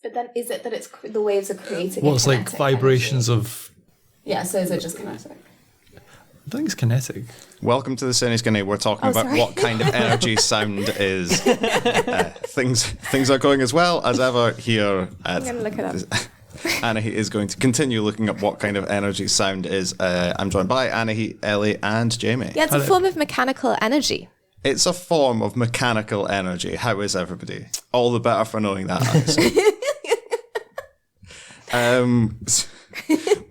But then is it that it's the waves are creating? Well, it's like vibrations energy? of. Yeah, so is it just kinetic? I think it's kinetic. Welcome to the Cine Skinny. We're talking about what kind of energy sound is. Things are going as well as ever here. I'm going to look it up. Anahi is going to continue looking up what kind of energy sound is. I'm joined by Anahi, Ellie, and Jamie. Yeah, it's a form of mechanical energy. It's a form of mechanical energy. How is everybody? All the better for knowing that answer.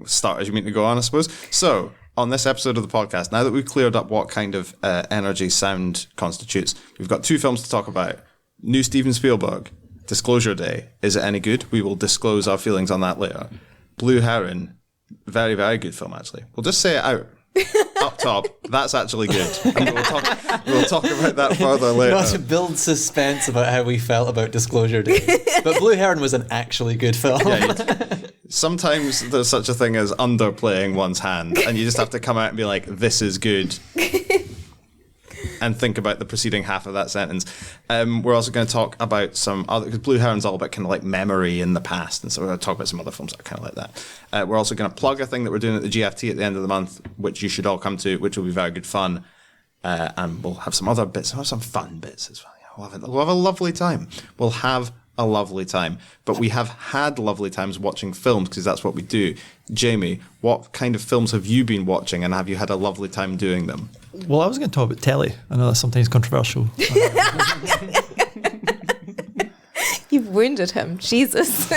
Start as you mean to go on, I suppose. So, on this episode of the podcast, now that we've cleared up what kind of energy sound constitutes, we've got 2 films to talk about. New Steven Spielberg, Disclosure Day. Is it any good? We will disclose our feelings on that later. Blue Heron, very, very good film, actually. We'll just say it out. Up top, that's actually good. And we'll talk about that further later. Not to build suspense about how we felt about Disclosure Day. But Blue Heron was an actually good film. Yeah, sometimes there's such a thing as underplaying one's hand, and you just have to come out and be like, this is good. And think about the preceding half of that sentence. We're also going to talk about some other, because Blue Heron's all about kind of like memory in the past, and so we're going to talk about some other films that are kind of like that. We're also going to plug a thing that we're doing at the GFT at the end of the month, which you should all come to, which will be very good fun. And we'll have some other bits, we'll have some fun bits as well. We'll have a lovely time. We'll have a lovely time. But we have had lovely times watching films, because that's what we do. Jamie, what kind of films have you been watching, and have you had a lovely time doing them? Well, I was going to talk about telly. I know that's sometimes controversial. You've wounded him. Jesus.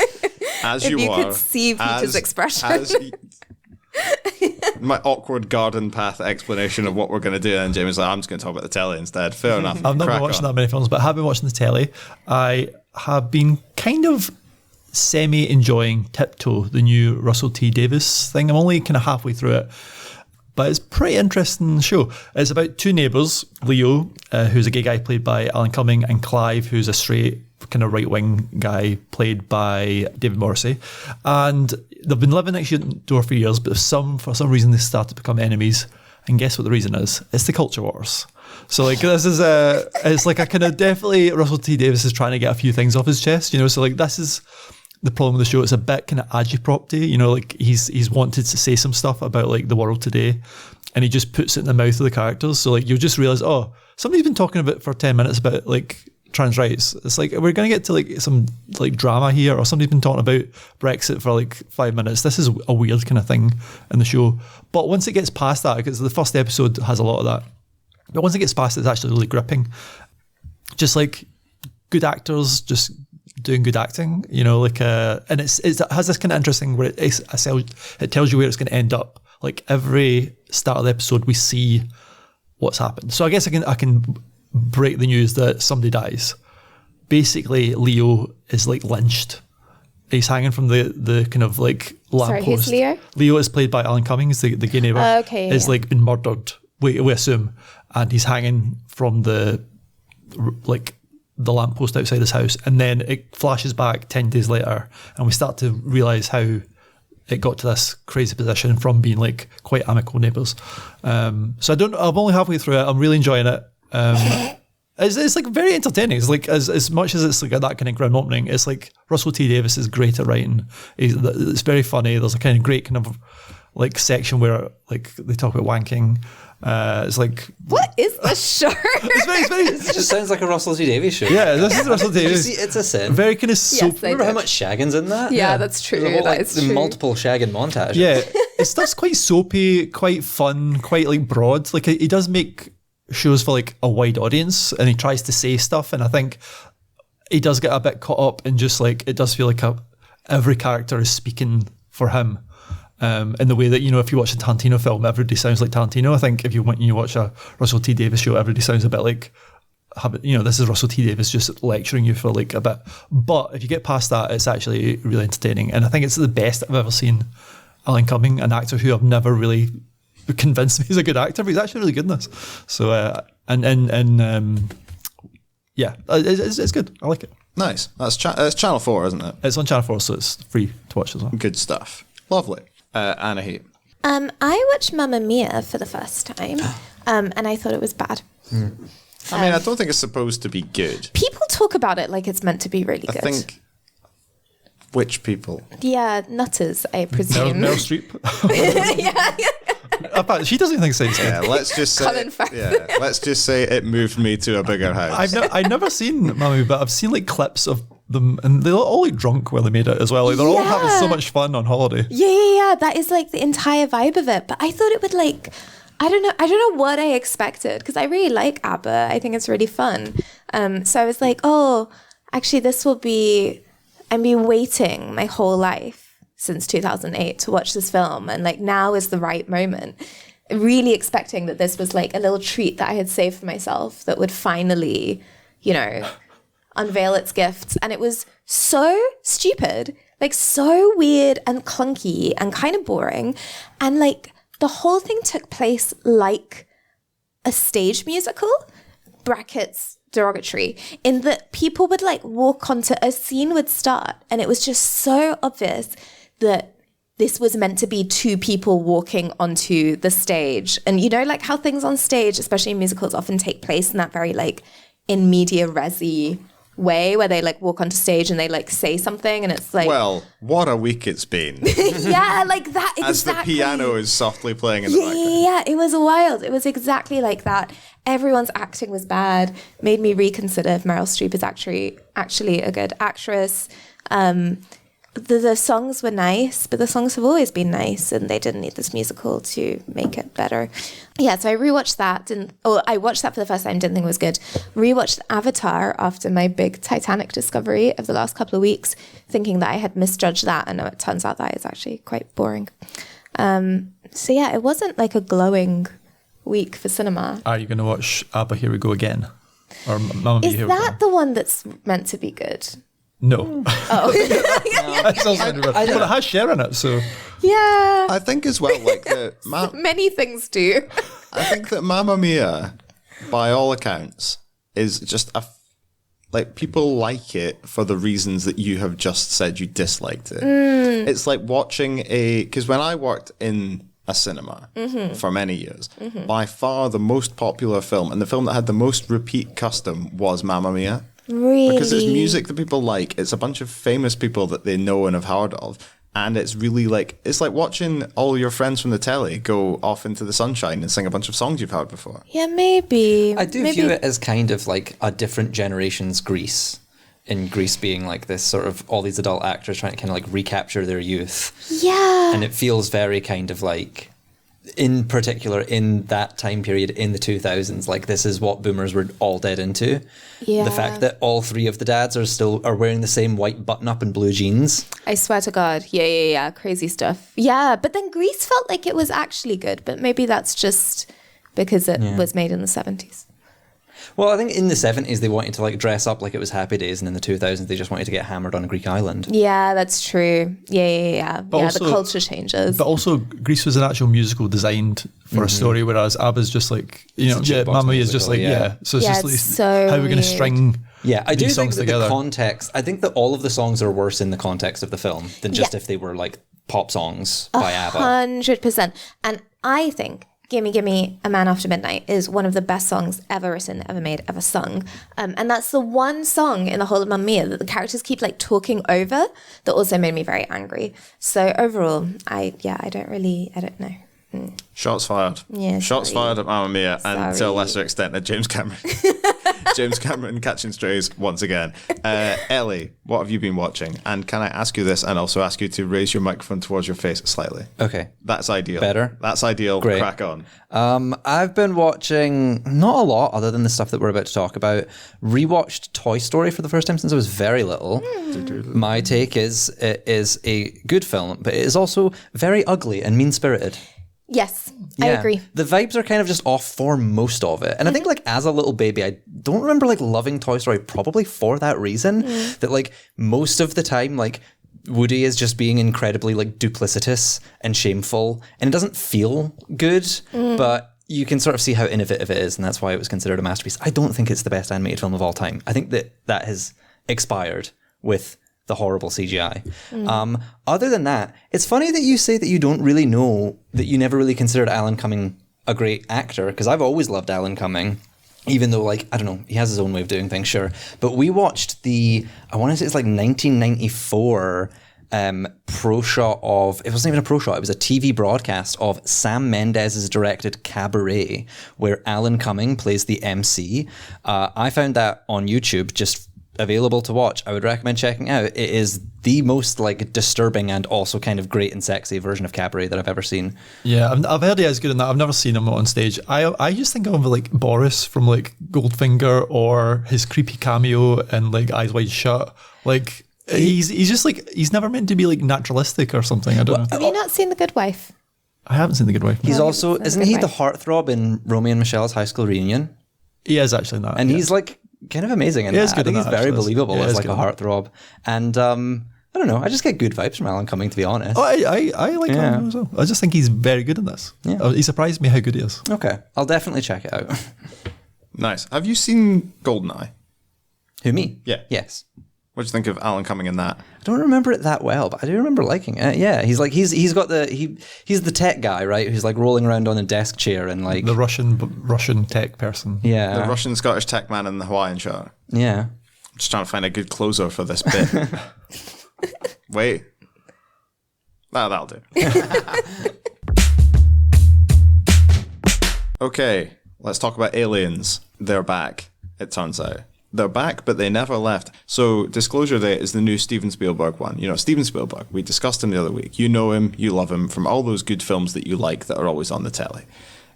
As if you are. could see Peter's expression. My awkward garden path explanation of what we're going to do, and Jamie's like, I'm just going to talk about the telly instead. Fair enough. I've not been watching that many films, but I have been watching the telly. I have been kind of semi-enjoying Tiptoe, the new Russell T Davies thing. I'm only kind of halfway through it. But it's a pretty interesting show. It's about 2 neighbours, Leo, who's a gay guy played by Alan Cumming, and Clive, who's a straight kind of right-wing guy played by David Morrissey. And they've been living next door for years, but for some reason they started to become enemies. And guess what the reason is? It's the culture wars. So like this is it's like a kind of definitely Russell T Davies is trying to get a few things off his chest, you know. So like this is the problem with the show. It's a bit kind of agitprop-y, you know, like he's wanted to say some stuff about like the world today, and he just puts it in the mouth of the characters. So like you'll just realise, oh, somebody's been talking about for 10 minutes about like trans rights. It's like we're going to get to like some like drama here, or somebody's been talking about Brexit for like 5 minutes. This is a weird kind of thing in the show. But once it gets past that, because the first episode has a lot of that, but once it gets past it, it's actually really gripping. Just like good actors, just doing good acting, you know, like and it has this kind of interesting where it tells you where it's going to end up. Like every start of the episode, we see what's happened. So I guess I can break the news that somebody dies. Basically, Leo is like lynched. He's hanging from the kind of like lamppost. Sorry, who's Leo? Leo is played by Alan Cummings, the gay neighbour. Okay, is like been murdered. We assume, and he's hanging from the lamppost outside his house, and then it flashes back 10 days later, and we start to realise how it got to this crazy position from being like quite amicable neighbours. So I'm only halfway through it. I'm really enjoying it. It's like very entertaining. It's like as much as it's like that kind of grim opening, it's like Russell T Davies is great at writing. It's very funny. There's a kind of great kind of like section where like they talk about wanking. It's like, what is this show? It just sounds like a Russell T Davies show. Yeah, this is Russell T Davies. It's a sin. Very kind of soap. Yes, remember how much shagging's in that? Yeah, that's true. There's the multiple shagging montages. Yeah, it starts quite soapy, quite fun, quite like broad. Like he does make shows for like a wide audience, and he tries to say stuff, and I think he does get a bit caught up in just like, it does feel like every character is speaking for him. In the way that, you know, if you watch a Tarantino film, everybody sounds like Tarantino. I think if you watch a Russell T Davies show, everybody sounds a bit like, you know, this is Russell T Davies just lecturing you for like a bit. But if you get past that, it's actually really entertaining. And I think it's the best I've ever seen Alan Cumming, an actor who I've never really convinced me he's a good actor, but he's actually really good in this. So, yeah, it's good. I like it. Nice. That's Channel 4, isn't it? It's on Channel 4, so it's free to watch as well. Good stuff. Lovely. Anahi. I watched Mamma Mia for the first time, and I thought it was bad. I mean, I don't think it's supposed to be good. People talk about it like it's meant to be really good. I think Which people? Yeah, nutters, I presume. Meryl Streep. yeah. In fact, she doesn't think so. Yeah, let's just say. Colin Firth. Yeah, let's just say it moved me to a bigger house. I've never seen Mamma Mia, but I've seen like clips of them, and they're all like drunk while they made it as well. Like they're all having so much fun on holiday. Yeah. That is like the entire vibe of it. But I thought it would like, I don't know what I expected, because I really like ABBA. I think it's really fun. So I was like, oh, actually, I've been waiting my whole life since 2008 to watch this film, and like now is the right moment. Really expecting that this was like a little treat that I had saved for myself that would finally, unveil its gifts. And it was so stupid, like so weird and clunky and kind of boring. And like the whole thing took place like a stage musical, brackets derogatory, in that people would like walk onto a scene would start, and it was just so obvious that this was meant to be two people walking onto the stage. And like how things on stage, especially in musicals, often take place in that very like in media resi way, where they like walk onto stage and they like say something, and it's like, well, what a week it's been. yeah, like that. As exactly. the piano is softly playing in the background. Yeah, it was wild. It was exactly like that. Everyone's acting was bad. Made me reconsider if Meryl Streep is actually a good actress. The songs were nice, but the songs have always been nice, and they didn't need this musical to make it better. Yeah, so I rewatched that. I watched that for the first time, didn't think it was good. Rewatched Avatar after my big Titanic discovery of the last couple of weeks, thinking that I had misjudged that, and it turns out that is actually quite boring. So yeah, it wasn't like a glowing week for cinema. Are you going to watch ABBA Here We Go Again? Or Mamma Mia Is Here We Go? that the one that's meant to be good? No. Oh. That sounds like but it has Cher in it, so. Yeah. I think as well, like Many things do. I think that Mamma Mia, by all accounts, is just like people like it for the reasons that you have just said you disliked it. It's like watching because when I worked in a cinema for many years, by far the most popular film and the film that had the most repeat custom was Mamma Mia. Really? Because it's music that people like. It's a bunch of famous people that they know and have heard of. And it's really like, it's like watching all your friends from the telly go off into the sunshine and sing a bunch of songs you've heard before. Yeah, maybe. I do view it as kind of like a different generation's Grease. In Grease being like this sort of all these adult actors trying to kind of like recapture their youth. Yeah. And it feels very kind of like, in particular, in that time period in the 2000s, like this is what boomers were all dead into. Yeah. The fact that all three of the dads are wearing the same white button-up and blue jeans. I swear to God. Yeah. Crazy stuff. Yeah, but then Grease felt like it was actually good, but maybe that's just because it was made in the 70s. Well, I think in the 70s they wanted to like dress up like it was Happy Days, and in the 2000s they just wanted to get hammered on a Greek island. Yeah, that's true. Yeah. But Yeah, also, the culture changes. But also, Grease was an actual musical designed for a story, whereas ABBA's just like, Mamma Mia is just like, So it's just like, so how are we going to weird. string Yeah, I do these think songs that together? the context, I think that all of the songs are worse in the context of the film than just if they were like pop songs by ABBA. 100%. And I think Gimme Gimme A Man After Midnight is one of the best songs ever written, ever made, ever sung. And that's the one song in the whole of Mamma Mia that the characters keep like talking over that also made me very angry. So overall, I don't know. Shots fired. Yeah, Shots sorry. fired at Mamma Mia, and to a Sorry. lesser extent at James Cameron. James Cameron catching strays once again. Ellie, what have you been watching? And can I ask you this and also ask you to raise your microphone towards your face slightly? Okay. That's ideal. Better? That's ideal. Great. Crack on. I've been watching not a lot other than the stuff that we're about to talk about. Rewatched Toy Story for the first time since I was very little. My take is it is a good film, but it is also very ugly and mean-spirited. Yes, I agree. The vibes are kind of just off for most of it. And I think like as a little baby, I don't remember like loving Toy Story probably for that reason. That like most of the time, like Woody is just being incredibly like duplicitous and shameful, and it doesn't feel good, but you can sort of see how innovative it is, and that's why it was considered a masterpiece. I don't think it's the best animated film of all time. I think that has expired with the horrible CGI. Other than that, it's funny that you say that you don't really know, that you never really considered Alan Cumming a great actor, because I've always loved Alan Cumming, even though, like, I don't know, he has his own way of doing things, sure. But we watched I want to say it's like 1994 pro shot of, it wasn't even a pro shot, it was a TV broadcast of Sam Mendes' directed Cabaret, where Alan Cumming plays the MC. I found that on YouTube, just available to watch. I would recommend checking out. It is the most like disturbing and also kind of great and sexy version of Cabaret that I've ever seen. Yeah, I've heard he is good in that. I've never seen him on stage. I just think of like Boris from like Goldfinger, or his creepy cameo in like Eyes Wide Shut. Like he's just like, he's never meant to be like naturalistic or something. I don't know. Have you not seen The Good Wife? I haven't seen The Good Wife. He's No, also, it's isn't a he good the wife. heartthrob in Romeo and Michelle's High School Reunion? He is actually in that. And yeah. he's like kind of amazing in He that. is good I think in he's that, very actually. believable Yeah, as he is like a good in that. heartthrob. And I don't know, I just get good vibes from Alan Cumming, to be honest. Oh, I like Yeah. him as well. I just think he's very good in this. Yeah. He surprised me how good he is. Okay, I'll definitely check it out. Nice. Have you seen Goldeneye? Who, me? Yeah. Yes. What do you think of Alan Cumming in that? I don't remember it that well, but I do remember liking it. Yeah, he's like he's got he's the tech guy, right? Who's like rolling around on a desk chair and like The Russian tech person. yeah, The Russian Scottish tech man in the Hawaiian shirt. yeah. I'm just trying to find a good closer for this bit. Wait. That'll do. Okay, let's talk about aliens. They're back, it turns out. They're back, but they never left. So, Disclosure Day is the new Steven Spielberg one. You know, Steven Spielberg, we discussed him the other week. You know him, you love him from all those good films that you like that are always on the telly.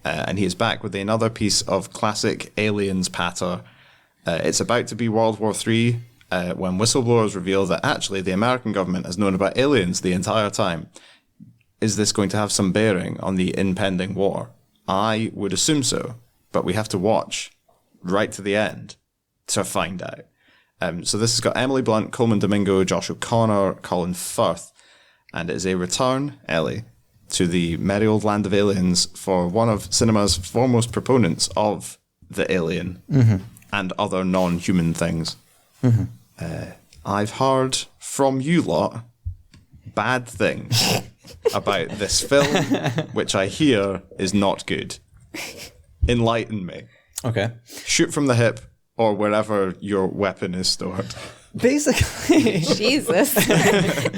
And he is back with another piece of classic aliens patter. It's about to be World War III when whistleblowers reveal that actually the American government has known about aliens the entire time. Is this going to have some bearing on the impending war? I would assume so, but we have to watch right to the end to find out. So this has got Emily Blunt, Coleman Domingo, Josh O'Connor, Colin Firth, and it is a return, Ellie, to the merry old land of aliens for one of cinema's foremost proponents of the alien and other non-human things. I've heard from you lot bad things about this film, which I hear is not good. Enlighten me. Okay. Shoot from the hip or wherever your weapon is stored. Basically, Jesus.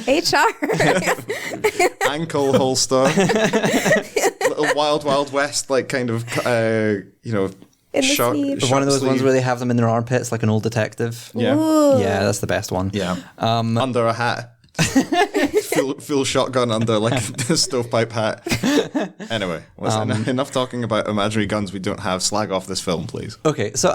HR. Ankle holster. Little Wild Wild West, like kind of, In the sleeve. one of those sleeve. ones where they have them in their armpits like an old detective. Yeah. Yeah, that's the best one. Yeah. Under a hat. full shotgun under like a stovepipe hat. Anyway, enough talking about imaginary guns we don't have. Slag off this film, please. Okay, so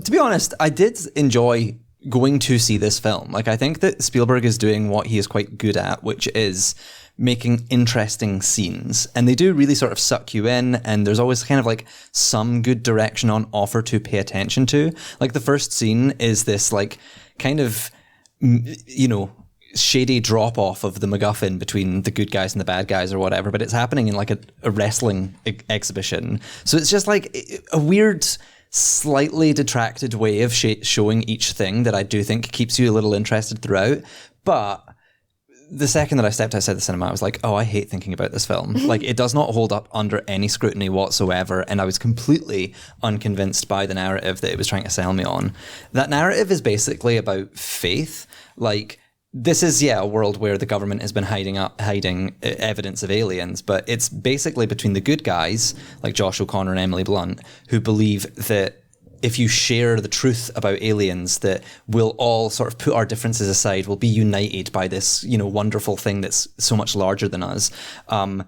to be honest, I did enjoy going to see this film. Like, I think that Spielberg is doing what he is quite good at, which is making interesting scenes. And they do really sort of suck you in, and there's always kind of like some good direction on offer to pay attention to. Like, the first scene is this like kind of, you know, shady drop off of the MacGuffin between the good guys and the bad guys or whatever, but it's happening in like a wrestling exhibition. So it's just like a weird, slightly detracted way of showing each thing that I do think keeps you a little interested throughout. But the second that I stepped outside the cinema, I was like, oh, I hate thinking about this film. Like, it does not hold up under any scrutiny whatsoever. And I was completely unconvinced by the narrative that it was trying to sell me on. That narrative is basically about faith. Like, this is, a world where the government has been hiding evidence of aliens, but it's basically between the good guys, like Josh O'Connor and Emily Blunt, who believe that if you share the truth about aliens, that we'll all sort of put our differences aside, we'll be united by this, you know, wonderful thing that's so much larger than us. And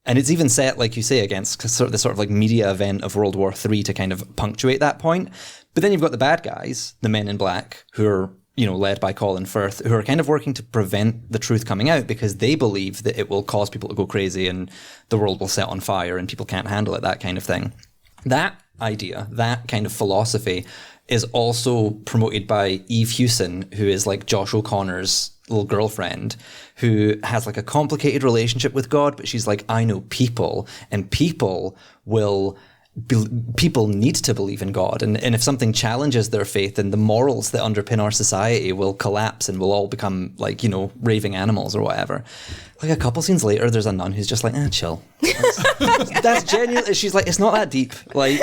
it's even set, like you say, against the sort of like media event of World War III to kind of punctuate that point. But then you've got the bad guys, the men in black, who are, you know, led by Colin Firth, who are kind of working to prevent the truth coming out because they believe that it will cause people to go crazy and the world will set on fire and people can't handle it, that kind of thing. That idea, that kind of philosophy is also promoted by Eve Hewson, who is like Josh O'Connor's little girlfriend, who has like a complicated relationship with God, but she's like, I know people, and people need to believe in God, and if something challenges their faith, then the morals that underpin our society will collapse and we'll all become like, you know, raving animals or whatever. Like a couple scenes later, there's a nun who's just like, chill. That's genuinely, she's like, it's not that deep. Like,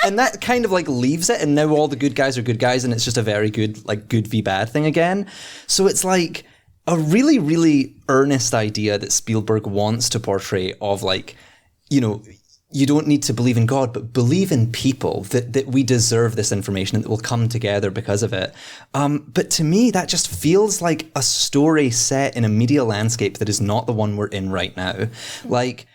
and that kind of like leaves it, and now all the good guys are good guys, and it's just a very good, like, good v bad thing again. So it's like, a really, really earnest idea that Spielberg wants to portray of like, you know, you don't need to believe in God, but believe in people, that we deserve this information and that will come together because of it. But to me, that just feels like a story set in a media landscape that is not the one we're in right now. Like,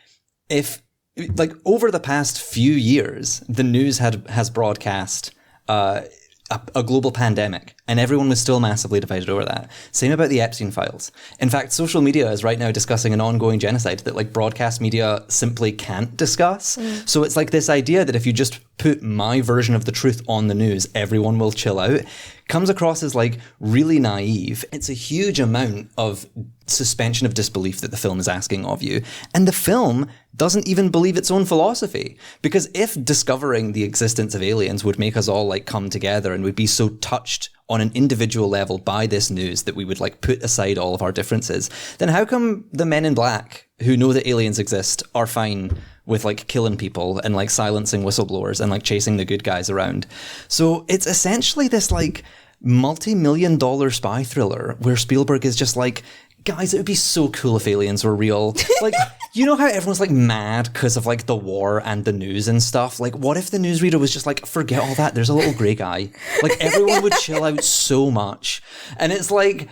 over the past few years, the news has broadcast a global pandemic, and everyone was still massively divided over that. Same about the Epstein files. In fact, social media is right now discussing an ongoing genocide that like broadcast media simply can't discuss. So it's like this idea that if you just put my version of the truth on the news, everyone will chill out, comes across as like really naive. It's a huge amount of suspension of disbelief that the film is asking of you. And the film doesn't even believe its own philosophy. Because if discovering the existence of aliens would make us all like come together and we'd be so touched on an individual level by this news that we would like put aside all of our differences, then how come the men in black who know that aliens exist are fine with like killing people and like silencing whistleblowers and like chasing the good guys around? So it's essentially this like multi-million-dollar spy thriller where Spielberg is just like, guys, it would be so cool if aliens were real. Like, you know how everyone's like mad because of like the war and the news and stuff? Like, what if the newsreader was just like, forget all that, there's a little grey guy. Like, everyone would chill out so much. And it's like,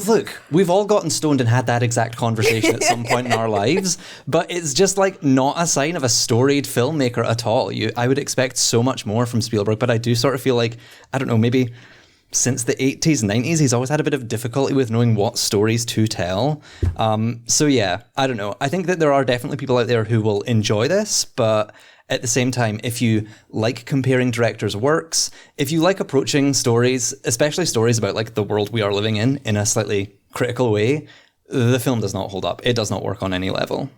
look, we've all gotten stoned and had that exact conversation at some point in our lives, but it's just like not a sign of a storied filmmaker at all. I would expect so much more from Spielberg, but I do sort of feel like, I don't know, maybe since the 80s, 90s, he's always had a bit of difficulty with knowing what stories to tell. So yeah, I don't know. I think that there are definitely people out there who will enjoy this, but at the same time, if you like comparing directors' works, if you like approaching stories, especially stories about like the world we are living in a slightly critical way, the film does not hold up. It does not work on any level.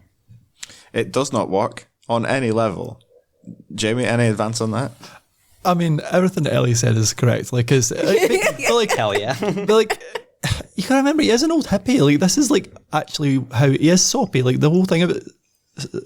It does not work on any level. Jamie, any advance on that? I mean, everything that Ellie said is correct. Like, but like, Hell yeah. but like, you gotta remember, he is an old hippie. Like, this is like actually how he is soppy. Like, the whole thing about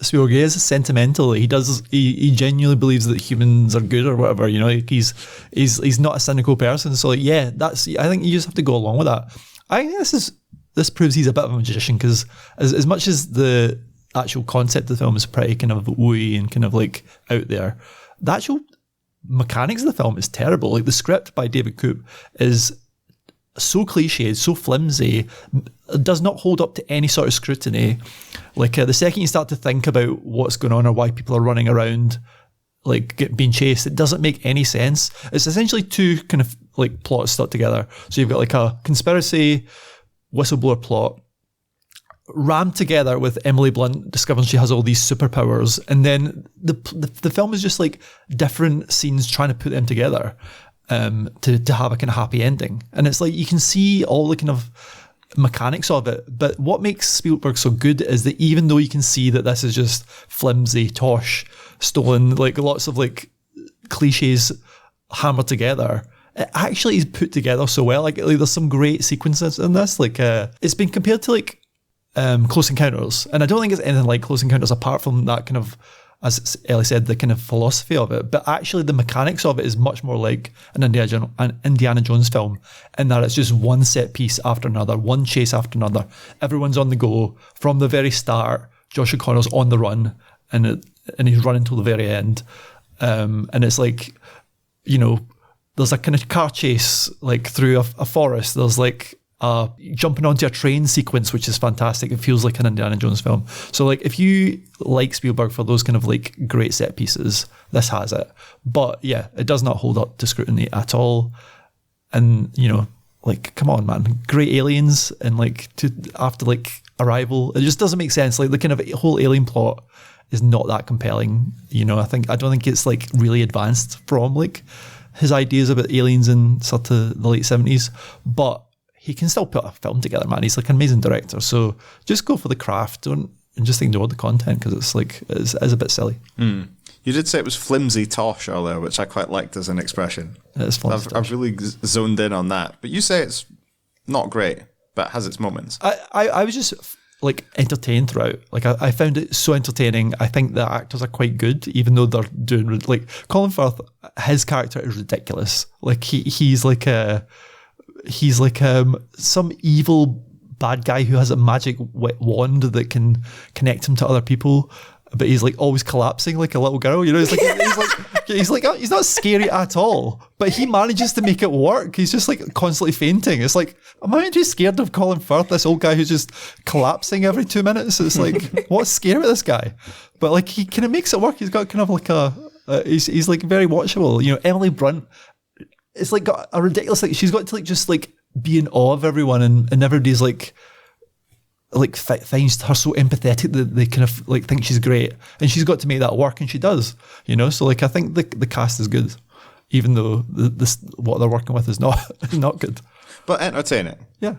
Spielberg, he is sentimental. He genuinely believes that humans are good or whatever. You know, like he's not a cynical person. So like, yeah, I think you just have to go along with that. I think this proves he's a bit of a magician, because as much as the actual concept of the film is pretty kind of wooey and kind of like out there, the actual mechanics of the film is terrible. Like, the script by David Koop is so cliched, so flimsy, does not hold up to any sort of scrutiny. Like, the second you start to think about what's going on or why people are running around like being chased, it doesn't make any sense. It's essentially two kind of like plots stuck together. So you've got like a conspiracy whistleblower plot rammed together with Emily Blunt discovering she has all these superpowers, and then the film is just like different scenes trying to put them together to have a kind of happy ending. And it's like you can see all the kind of mechanics of it, but what makes Spielberg so good is that even though you can see that this is just flimsy tosh stolen, like lots of like cliches hammered together, it actually is put together so well. Like there's some great sequences in this. Like it's been compared to like Close Encounters, and I don't think it's anything like Close Encounters apart from that kind of, as Ellie said, the kind of philosophy of it. But actually the mechanics of it is much more like an Indiana Jones film, in that it's just one set piece after another, one chase after another. Everyone's on the go from the very start. Josh O'Connor's on the run, and he's running till the very end. And it's like, you know, there's a kind of car chase like through a forest. There's like jumping onto a train sequence, which is fantastic. It feels like an Indiana Jones film. So like if you like Spielberg for those kind of like great set pieces, this has it. But yeah, it does not hold up to scrutiny at all. And you know, like, come on, man, great aliens, and like after like Arrival, it just doesn't make sense. Like the kind of whole alien plot is not that compelling. You know, I don't think it's like really advanced from like his ideas about aliens in sort of the late 70s, but he can still put a film together, man. He's like an amazing director. So just go for the craft, and just ignore the content, because it's like it's a bit silly. You did say it was flimsy tosh earlier, which I quite liked as an expression. It's flimsy. I've really zoned in on that. But you say it's not great, but has its moments. I was just like entertained throughout. Like I found it so entertaining. I think the actors are quite good, even though they're doing like Colin Firth. His character is ridiculous. Like he's like some evil bad guy who has a magic wand that can connect him to other people, but he's like always collapsing like a little girl. You know, he's not scary at all, but he manages to make it work. He's just like constantly fainting. It's like, am I too scared of Colin Firth, this old guy who's just collapsing every 2 minutes? It's like, what's scary about this guy? But like, he kind of makes it work. He's got kind of like he's like very watchable. You know, Emily Blunt, it's like got a ridiculous, like she's got to like just like be in awe of everyone, and everybody's like finds her so empathetic that they kind of like think she's great, and she's got to make that work, and she does, you know. So like, I think the cast is good, even though this what they're working with is not good, but entertaining. Yeah.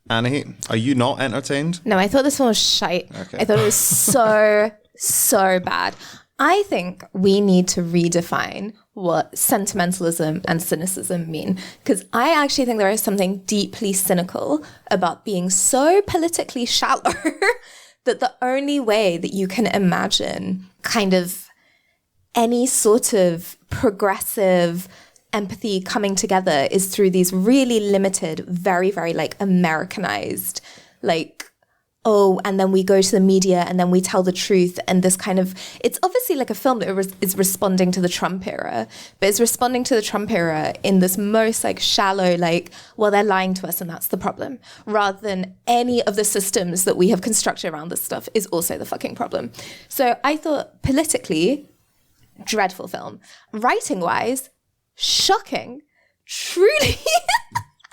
Annie, are you not entertained? No, I thought this one was shite. Okay. I thought it was so bad. I think we need to redefine what sentimentalism and cynicism mean, because I actually think there is something deeply cynical about being so politically shallow that the only way that you can imagine kind of any sort of progressive empathy coming together is through these really limited, very, very like Americanized, like, oh, and then we go to the media and then we tell the truth. And this kind of, it's obviously like a film that is responding to the Trump era, but it's responding to the Trump era in this most like shallow, like, well, they're lying to us and that's the problem, rather than any of the systems that we have constructed around this stuff is also the fucking problem. So I thought politically, dreadful film. Writing wise, shocking. Truly,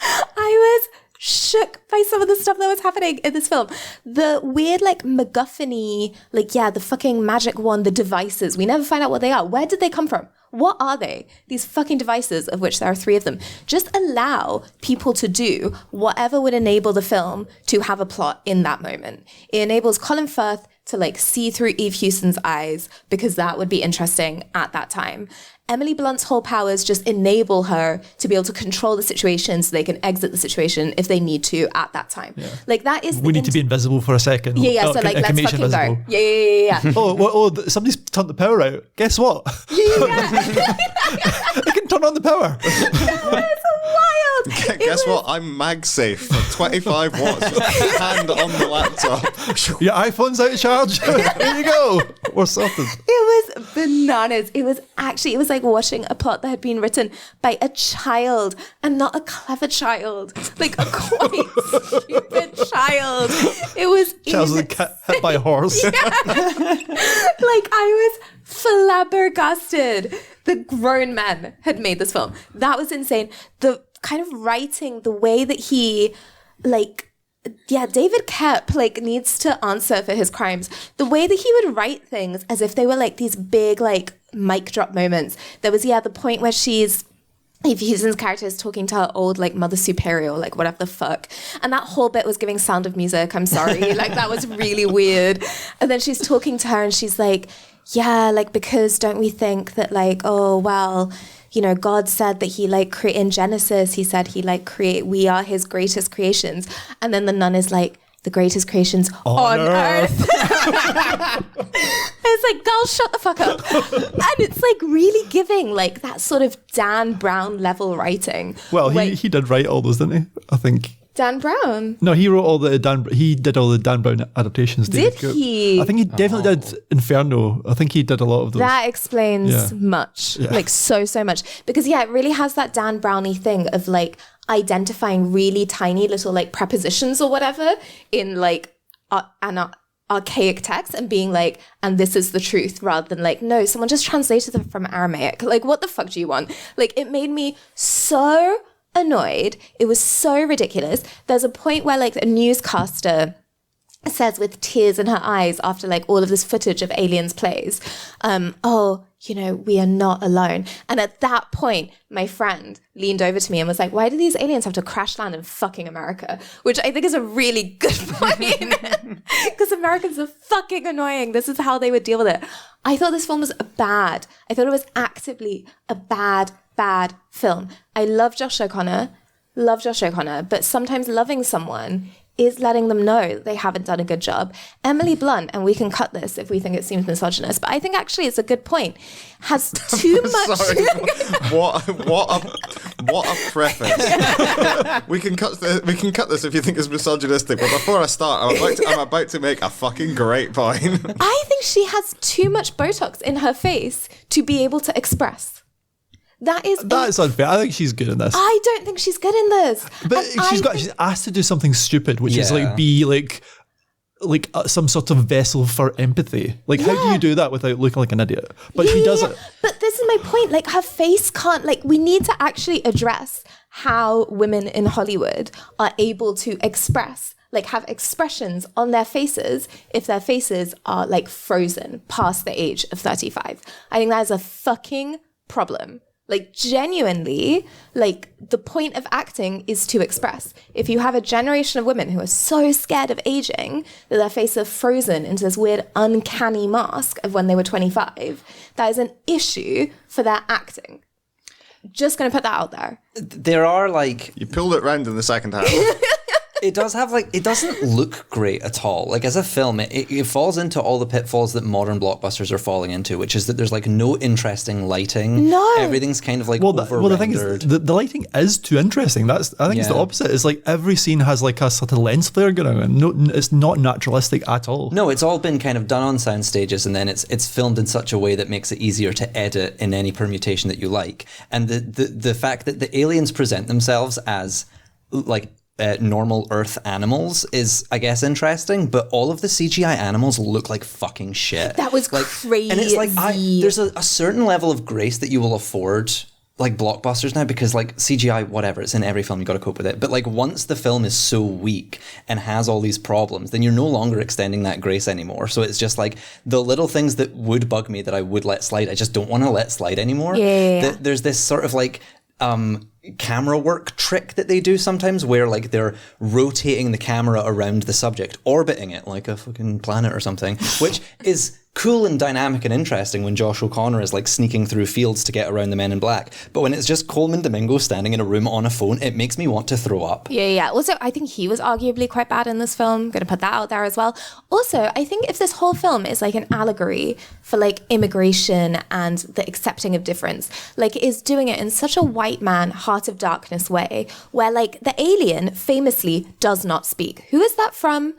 I was shook by some of the stuff that was happening in this film. The weird, like, MacGuffin-y, like, yeah, the fucking magic wand, the devices. We never find out what they are. Where did they come from? What are they? These fucking devices, of which there are 3 of them. Just allow people to do whatever would enable the film to have a plot in that moment. It enables Colin Firth to, like, see through Eve Hewson's eyes, because that would be interesting at that time. Emily Blunt's whole powers just enable her to be able to control the situation so they can exit the situation if they need to at that time. Yeah. Like, that is... We need to be invisible for a second. Yeah, so like, let's fucking invisible. go. Yeah. Somebody's turned the power out. Guess what? Yeah. They can turn on the power. That was wild. Guess what? I'm MagSafe for 25 watts. Hand on the laptop. Your iPhone's out of charge. There you go. We're sorted. It was bananas. It was like watching a plot that had been written by a child, and not a clever child, like a quite stupid child. It was Child's hit by a horse. Yeah. Like, I was flabbergasted. The grown men had made this film. That was insane. The kind of writing, the way that he, like, yeah, David Koepp, like, needs to answer for his crimes. The way that he would write things as if they were, like, these big, like, mic drop moments. There was, the point where Eve Hewson's character is talking to her old, like, mother superior, like, whatever the fuck. And that whole bit was giving Sound of Music. I'm sorry. Like, that was really weird. And then she's talking to her and she's like, yeah, like, because don't we think that, like, oh, well, you know, God said that he, like, in Genesis, he said he, like, we are his greatest creations. And then the nun is like, the greatest creations on earth. It's like, girl, shut the fuck up. And it's like really giving like that sort of Dan Brown level writing. Well, he did write all those, didn't he? I think. Dan Brown? No, he wrote all the he did all the Dan Brown adaptations. Did he? I think he definitely did Inferno. I think he did a lot of those. That explains much. Yeah. Like so much. Because it really has that Dan Browny thing of like identifying really tiny little like prepositions or whatever in like an archaic text and being like, and this is the truth, rather than like, no, someone just translated them from Aramaic. Like, what the fuck do you want? Like, it made me so annoyed. It was so ridiculous. There's a point where like a newscaster says with tears in her eyes after like all of this footage of aliens plays, oh, you know, we are not alone. And at that point, my friend leaned over to me and was like, why do these aliens have to crash land in fucking America? Which I think is a really good point. Because Americans are fucking annoying. This is how they would deal with it. I thought this film was bad. I thought it was actively a bad film. I love Josh O'Connor, but sometimes loving someone is letting them know they haven't done a good job. Emily Blunt, and we can cut this if we think it seems misogynist, but I think actually it's a good point, has too much... Sorry, what a preface. We can cut this if you think it's misogynistic, but before I start, I'm about to make a fucking great point. I think she has too much Botox in her face to be able to express. That's unfair. I think she's good in this. I don't think she's good in this. But she's asked to do something stupid, which is like be like some sort of vessel for empathy. Like, how do you do that without looking like an idiot? But she does it. But this is my point. Like, her face can't, like, we need to actually address how women in Hollywood are able to express, like, have expressions on their faces if their faces are, like, frozen past the age of 35. I think that is a fucking problem. Like, genuinely, like, the point of acting is to express. If you have a generation of women who are so scared of aging that their faces are frozen into this weird uncanny mask of when they were 25, that is an issue for their acting. Just going to put that out there. There are, like... You pulled it round in the second half. It does have, like, it doesn't look great at all. Like, as a film, it falls into all the pitfalls that modern blockbusters are falling into, which is that there's, like, no interesting lighting. No. Everything's kind of, like, the thing is, the lighting is too interesting. I think it's the opposite. It's like every scene has, like, a sort of lens flare going on. No, it's not naturalistic at all. No, it's all been kind of done on sound stages, and then it's filmed in such a way that makes it easier to edit in any permutation that you like. And the fact that the aliens present themselves as, like, normal Earth animals is, I guess, interesting, but all of the CGI animals look like fucking shit. That was like, crazy. And it's like, there's a certain level of grace that you will afford, like, blockbusters now, because, like, CGI, whatever, it's in every film, you got to cope with it. But, like, once the film is so weak and has all these problems, then you're no longer extending that grace anymore. So it's just like the little things that would bug me that I would let slide, I just don't want to let slide anymore. Yeah. There's this sort of, like, camera work trick that they do sometimes where, like, they're rotating the camera around the subject, orbiting it like a fucking planet or something, which is cool and dynamic and interesting when Josh O'Connor is, like, sneaking through fields to get around the Men in Black. But when it's just Coleman Domingo standing in a room on a phone, it makes me want to throw up. Yeah. Also, I think he was arguably quite bad in this film. Going to put that out there as well. Also, I think if this whole film is, like, an allegory for, like, immigration and the accepting of difference, like, it is doing it in such a white man, Heart of Darkness way, where, like, the alien famously does not speak. Who is that from?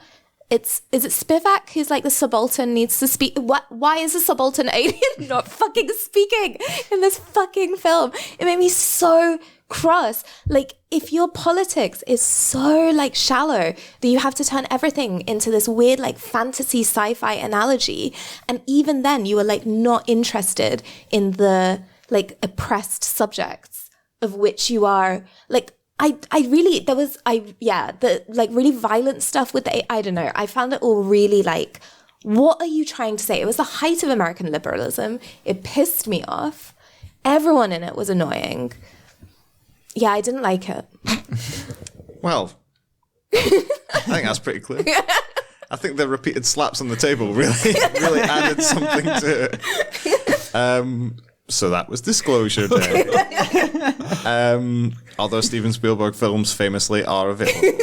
Is it Spivak who's like the subaltern needs to speak? Why is the subaltern alien not fucking speaking in this fucking film? It made me so cross. Like, if your politics is so, like, shallow that you have to turn everything into this weird, like, fantasy sci-fi analogy, and even then you are, like, not interested in the, like, oppressed subjects of which you are, like, the, like, really violent stuff with I don't know. I found it all really, like, what are you trying to say? It was the height of American liberalism. It pissed me off. Everyone in it was annoying. Yeah, I didn't like it. Well, I think that's pretty clear. I think the repeated slaps on the table really added something to it. So that was Disclosure Day. Although Steven Spielberg films famously are available.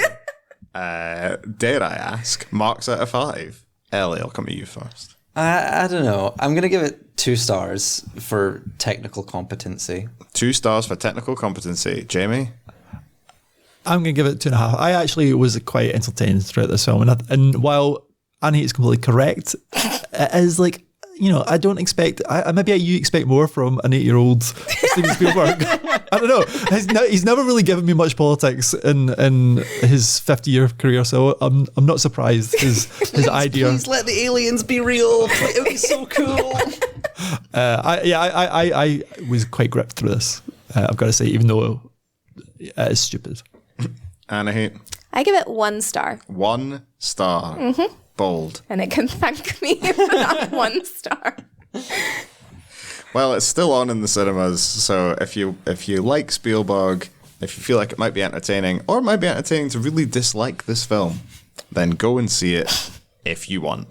Dare I ask, marks out of 5. Ellie, I'll come to you first. I don't know. I'm going to give it 2 stars for technical competency. 2 stars for technical competency. Jamie? I'm going to give it 2.5. I actually was quite entertained throughout this film. And while Annie is completely correct, it is, like, you know, I don't expect, maybe you expect more from an 8-year-old Steven Spielberg. I don't know. He's never really given me much politics in his 50-year career, so I'm not surprised his idea. Please let the aliens be real. It would be so cool. I was quite gripped through this, I've got to say, even though it is stupid. Annie? I give it 1 star. 1 star. Mm-hmm. Bold. And it can thank me for that 1 star. Well, it's still on in the cinemas, so if you like Spielberg, if you feel like it might be entertaining, or it might be entertaining to really dislike this film, then go and see it if you want.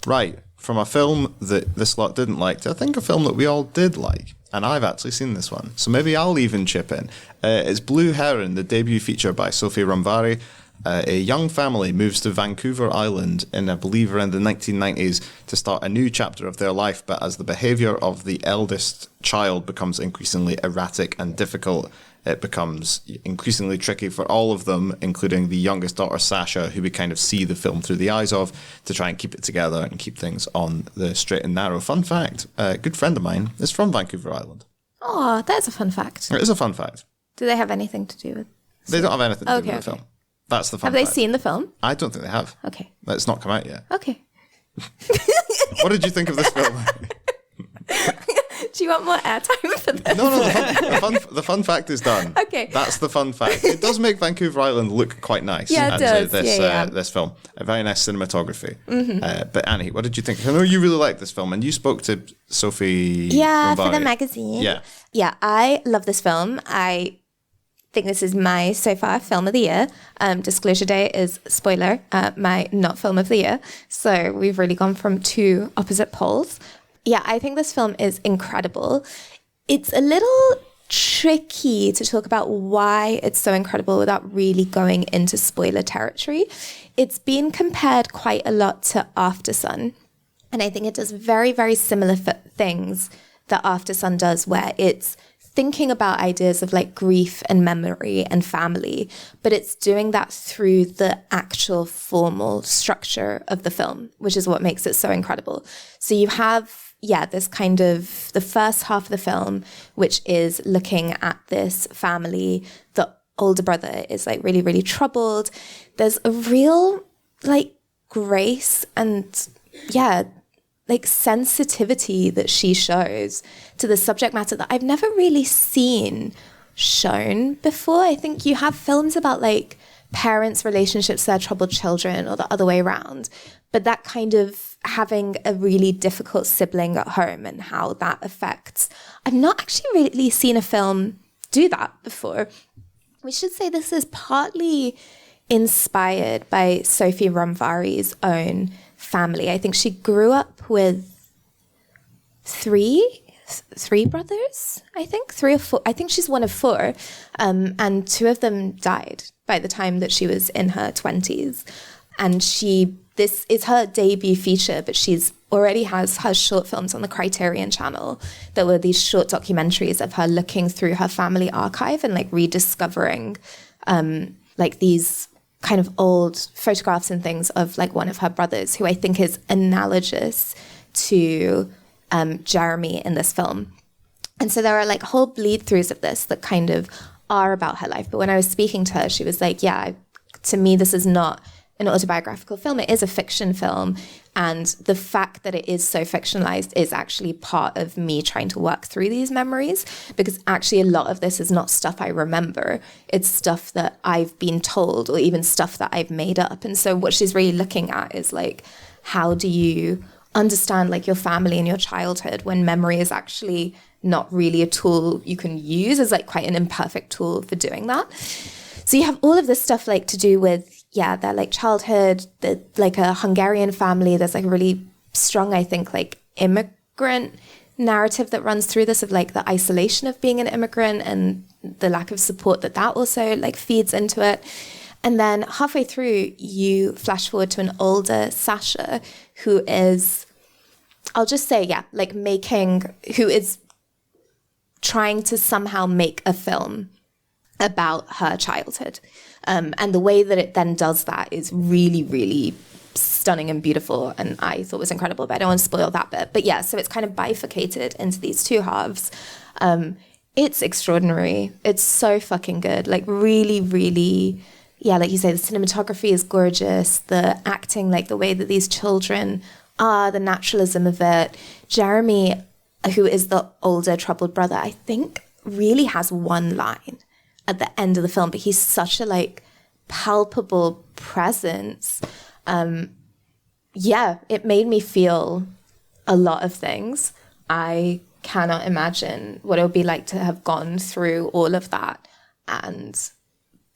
Right, from a film that this lot didn't like to, I think, a film that we all did like. and I've actually seen this one, so maybe I'll even chip in. It's Blue Heron, the debut feature by Sophy Romvari. A young family moves to Vancouver Island in, I believe, around the 1990s to start a new chapter of their life, but as the behaviour of the eldest child becomes increasingly erratic and difficult, it becomes increasingly tricky for all of them, including the youngest daughter, Sasha, who we kind of see the film through the eyes of, to try and keep it together and keep things on the straight and narrow. Fun fact, a good friend of mine is from Vancouver Island. Oh, that's a fun fact. It is a fun fact. Do they have anything to do with... They don't have anything to do with the film. That's the fun fact. Have they seen the film? I don't think they have. Okay. It's not come out yet. Okay. What did you think of this film? Do you want more airtime for this? No, the fun fact is done. Okay. That's the fun fact. It does make Vancouver Island look quite nice. Yeah, it does. This film. A very nice cinematography. But Annie, what did you think? I know you really liked this film, and you spoke to Sophy Yeah, Romvari. for the magazine. Yeah. Yeah, I love this film. I think this is my, so far, film of the year. Disclosure Day is, spoiler, my not film of the year. So we've really gone from two opposite poles. Yeah, I think this film is incredible. It's a little tricky to talk about why it's so incredible without really going into spoiler territory. It's been compared quite a lot to After Sun. And I think it does very, very similar things that After Sun does, where it's thinking about ideas of like grief and memory and family, but it's doing that through the actual formal structure of the film, which is what makes it so incredible. So you have, this kind of the first half of the film, which is looking at this family. The older brother is like really, really troubled. There's a real like grace and like sensitivity that she shows to the subject matter that I've never really seen shown before. I think you have films about like parents' relationships to their troubled children or the other way around, but that kind of having a really difficult sibling at home and how that affects. I've not actually really seen a film do that before. We should say this is partly inspired by Sophy Romvari's own family. I think she grew up with three brothers, I think, 3 or 4. I think she's one of 4. And 2 of them died by the time that she was in her 20s. And this is her debut feature, but she's already has short films on the Criterion Channel that were these short documentaries of her looking through her family archive and like rediscovering like these kind of old photographs and things of like one of her brothers, who I think is analogous to Jeremy in this film. And so there are like whole bleed throughs of this that kind of are about her life. But when I was speaking to her, she was like, to me, this is not an autobiographical film. It is a fiction film. And the fact that it is so fictionalized is actually part of me trying to work through these memories, because actually a lot of this is not stuff I remember. It's stuff that I've been told, or even stuff that I've made up. And so what she's really looking at is like, how do you understand like your family and your childhood when memory is actually not really a tool you can use, as like quite an imperfect tool for doing that. So you have all of this stuff like to do with their like childhood, like a Hungarian family. There's like a really strong, I think, like immigrant narrative that runs through this, of like the isolation of being an immigrant and the lack of support that also like feeds into it. And then halfway through, you flash forward to an older Sasha who is, I'll just say, who is trying to somehow make a film about her childhood. And the way that it then does that is really, really stunning and beautiful, and I thought was incredible, but I don't want to spoil that bit. But so it's kind of bifurcated into these 2 halves. It's extraordinary. It's so fucking good. Like really, really, like you say, the cinematography is gorgeous. The acting, like the way that these children are, the naturalism of it. Jeremy, who is the older troubled brother, I think really has one line at the end of the film, but he's such a like palpable presence. It made me feel a lot of things. I cannot imagine what it would be like to have gone through all of that and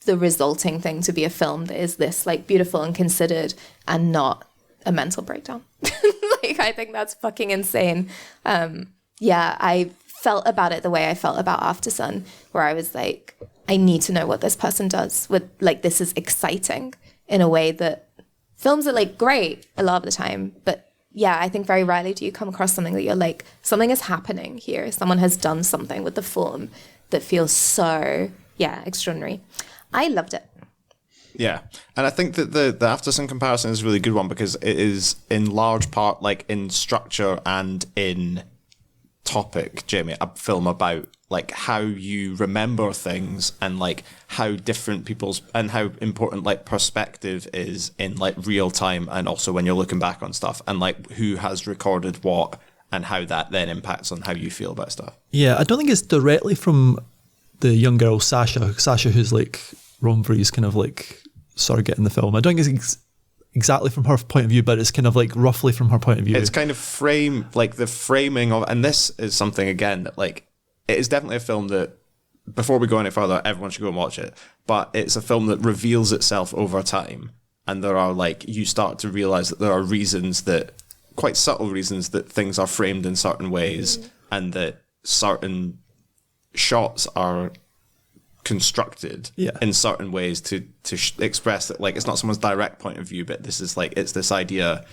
the resulting thing to be a film that is this like beautiful and considered and not a mental breakdown. Like, I think that's fucking insane. I felt about it the way I felt about Aftersun, where I was like, I need to know what this person does with, like, this is exciting in a way that films are like great a lot of the time. But yeah, I think very rarely do you come across something that you're like, something is happening here. Someone has done something with the form that feels so, extraordinary. I loved it. Yeah, and I think that the Aftersun comparison is a really good one because it is in large part, like in structure and in topic, Jamie, a film about like how you remember things and like how different people's and how important like perspective is in like real time and also when you're looking back on stuff and like who has recorded what and how that then impacts on how you feel about stuff. Yeah, I don't think it's directly from the young girl Sasha, who's like Romvari's kind of like surrogate in the film. I don't think it's exactly from her point of view, but it's kind of like roughly from her point of view. It's kind of the framing of, and this is something again that like, it is definitely a film that, before we go any further, everyone should go and watch it. But it's a film that reveals itself over time. And there are like, you start to realize that there are reasons that, quite subtle reasons that things are framed in certain ways and that certain shots are constructed in certain ways to express that like, it's not someone's direct point of view, but this is like, it's this idea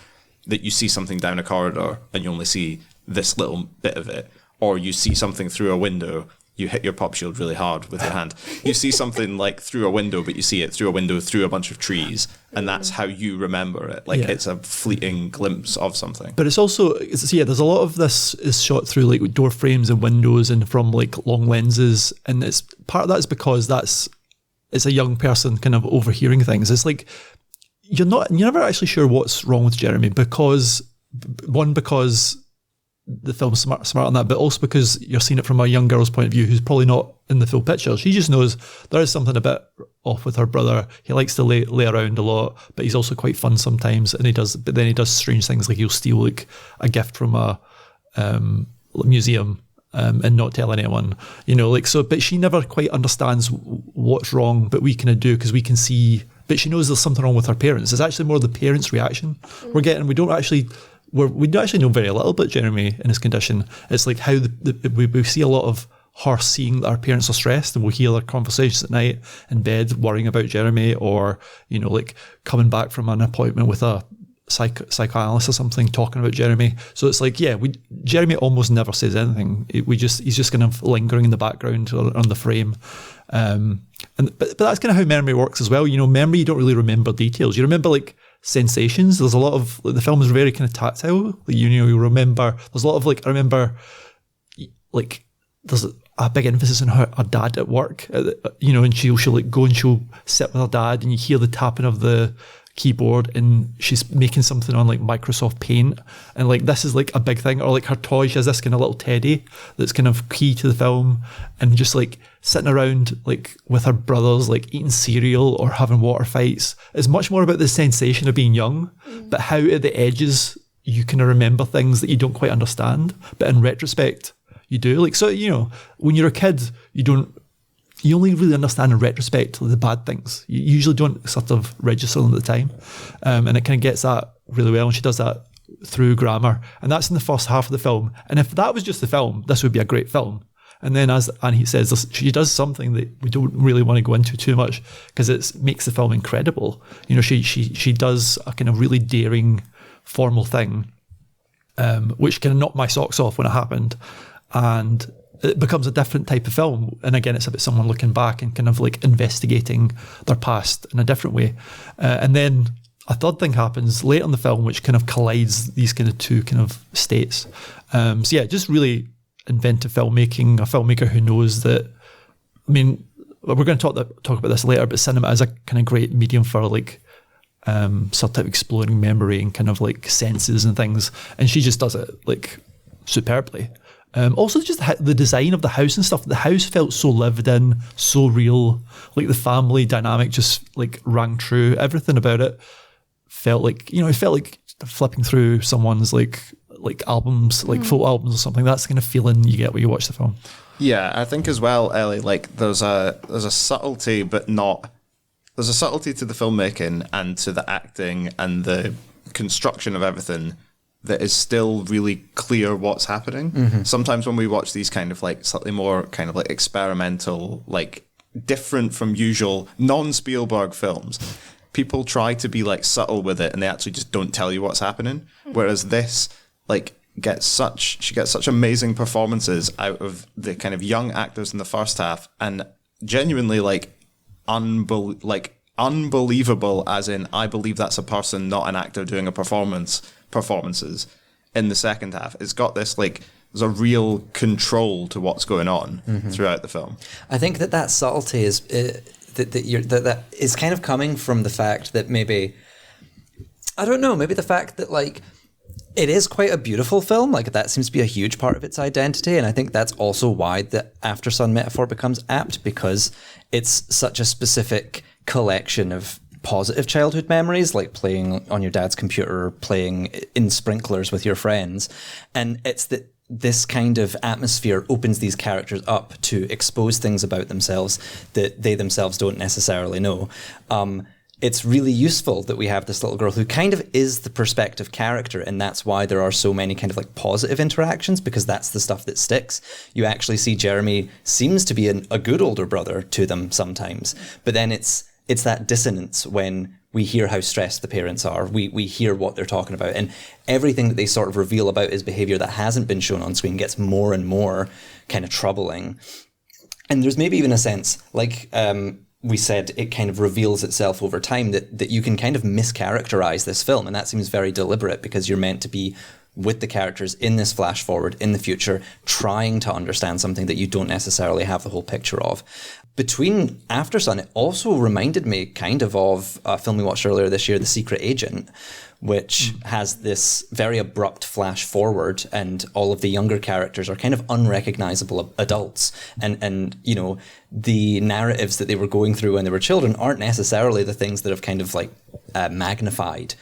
that you see something down a corridor and you only see this little bit of it. Or you see something through a window, you hit your pop shield really hard with your hand. You see something like through a window, but you see it through a window through a bunch of trees, and that's how you remember it. Like it's a fleeting glimpse of something. But it's also, there's a lot of this is shot through like door frames and windows and from like long lenses, and it's part of that is because it's a young person kind of overhearing things. It's like you're never actually sure what's wrong with Jeremy because the film's smart on that, but also because you're seeing it from a young girl's point of view who's probably not in the full picture. She just knows there is something a bit off with her brother. He likes to lay around a lot, but he's also quite fun sometimes, and he does strange things like he'll steal like a gift from a museum and not tell anyone, but she never quite understands what's wrong, but we kind of do because we can see, but she knows there's something wrong with her parents. It's actually more the parents' reaction we don't actually know very little about Jeremy and his condition. It's like how we see a lot of her seeing that her parents are stressed, and we'll hear their conversations at night in bed worrying about Jeremy, or like coming back from an appointment with a psychoanalyst or something talking about Jeremy. So it's like Jeremy almost never says anything. He's just kind of lingering in the background on the frame. But that's kind of how memory works as well. Memory, you don't really remember details. You remember like sensations. There's a lot of the film is very kind of tactile. You remember. There's a lot of like I remember, like there's a big emphasis on her dad at work. And she'll like go and she'll sit with her dad, and you hear the tapping of the keyboard, and she's making something on like Microsoft Paint, and like this is like a big thing. Or like her toy, she has this kind of little teddy that's kind of key to the film, and just like sitting around like with her brothers, like eating cereal or having water fights is much more about the sensation of being young, but how at the edges you kind of remember things that you don't quite understand, but in retrospect you do. Like, so when you're a kid, you only really understand in retrospect the bad things. You usually don't sort of register them at the time. And it kind of gets that really well. And she does that through grammar. And that's in the first half of the film. And if that was just the film, this would be a great film. And then as Annie says, she does something that we don't really want to go into too much because it makes the film incredible. She does a kind of really daring, formal thing, which kind of knocked my socks off when it happened. And it becomes a different type of film. And again, it's about someone looking back and kind of like investigating their past in a different way. And then a third thing happens late in the film, which kind of collides these kind of two kind of states. Just really inventive filmmaking, a filmmaker who knows that, I mean, we're going to talk about this later, but cinema is a kind of great medium for like sort of exploring memory and kind of like senses and things. And she just does it like superbly. Also, just the design of the house and stuff. The house felt so lived in, so real. Like the family dynamic just like rang true. Everything about it felt like, it felt like flipping through someone's like albums, like photo albums or something. That's the kind of feeling you get when you watch the film. Yeah, I think as well, Ellie, like there's a subtlety, but not. There's a subtlety to the filmmaking and to the acting and the construction of everything that is still really clear what's happening. Sometimes when we watch these kind of like slightly more kind of like experimental, like different from usual non-Spielberg films, people try to be like subtle with it and they actually just don't tell you what's happening. Whereas this like she gets such amazing performances out of the kind of young actors in the first half, and genuinely like unbelievable, as in I believe that's a person, not an actor doing a performances in the second half. It's got this like, there's a real control to what's going on throughout the film. I think that subtlety is that is kind of coming from the fact that maybe the fact that like it is quite a beautiful film, like that seems to be a huge part of its identity, and I think that's also why the After Sun metaphor becomes apt, because it's such a specific collection of positive childhood memories, like playing on your dad's computer, playing in sprinklers with your friends, and it's that this kind of atmosphere opens these characters up to expose things about themselves that they themselves don't necessarily know. It's really useful that we have this little girl who kind of is the perspective character, and that's why there are so many kind of like positive interactions, because that's the stuff that sticks. You actually see Jeremy seems to be a good older brother to them sometimes, but then it's that dissonance when we hear how stressed the parents are. We hear what they're talking about, and everything that they sort of reveal about his behavior that hasn't been shown on screen gets more and more kind of troubling. And there's maybe even a sense, like we said, it kind of reveals itself over time that you can kind of mischaracterize this film, and that seems very deliberate, because you're meant to be with the characters in this flash forward in the future, trying to understand something that you don't necessarily have the whole picture of. Between After Sun, it also reminded me kind of a film we watched earlier this year, The Secret Agent, which has this very abrupt flash forward, and all of the younger characters are kind of unrecognizable adults. And you know, the narratives that they were going through when they were children aren't necessarily the things that have kind of like magnified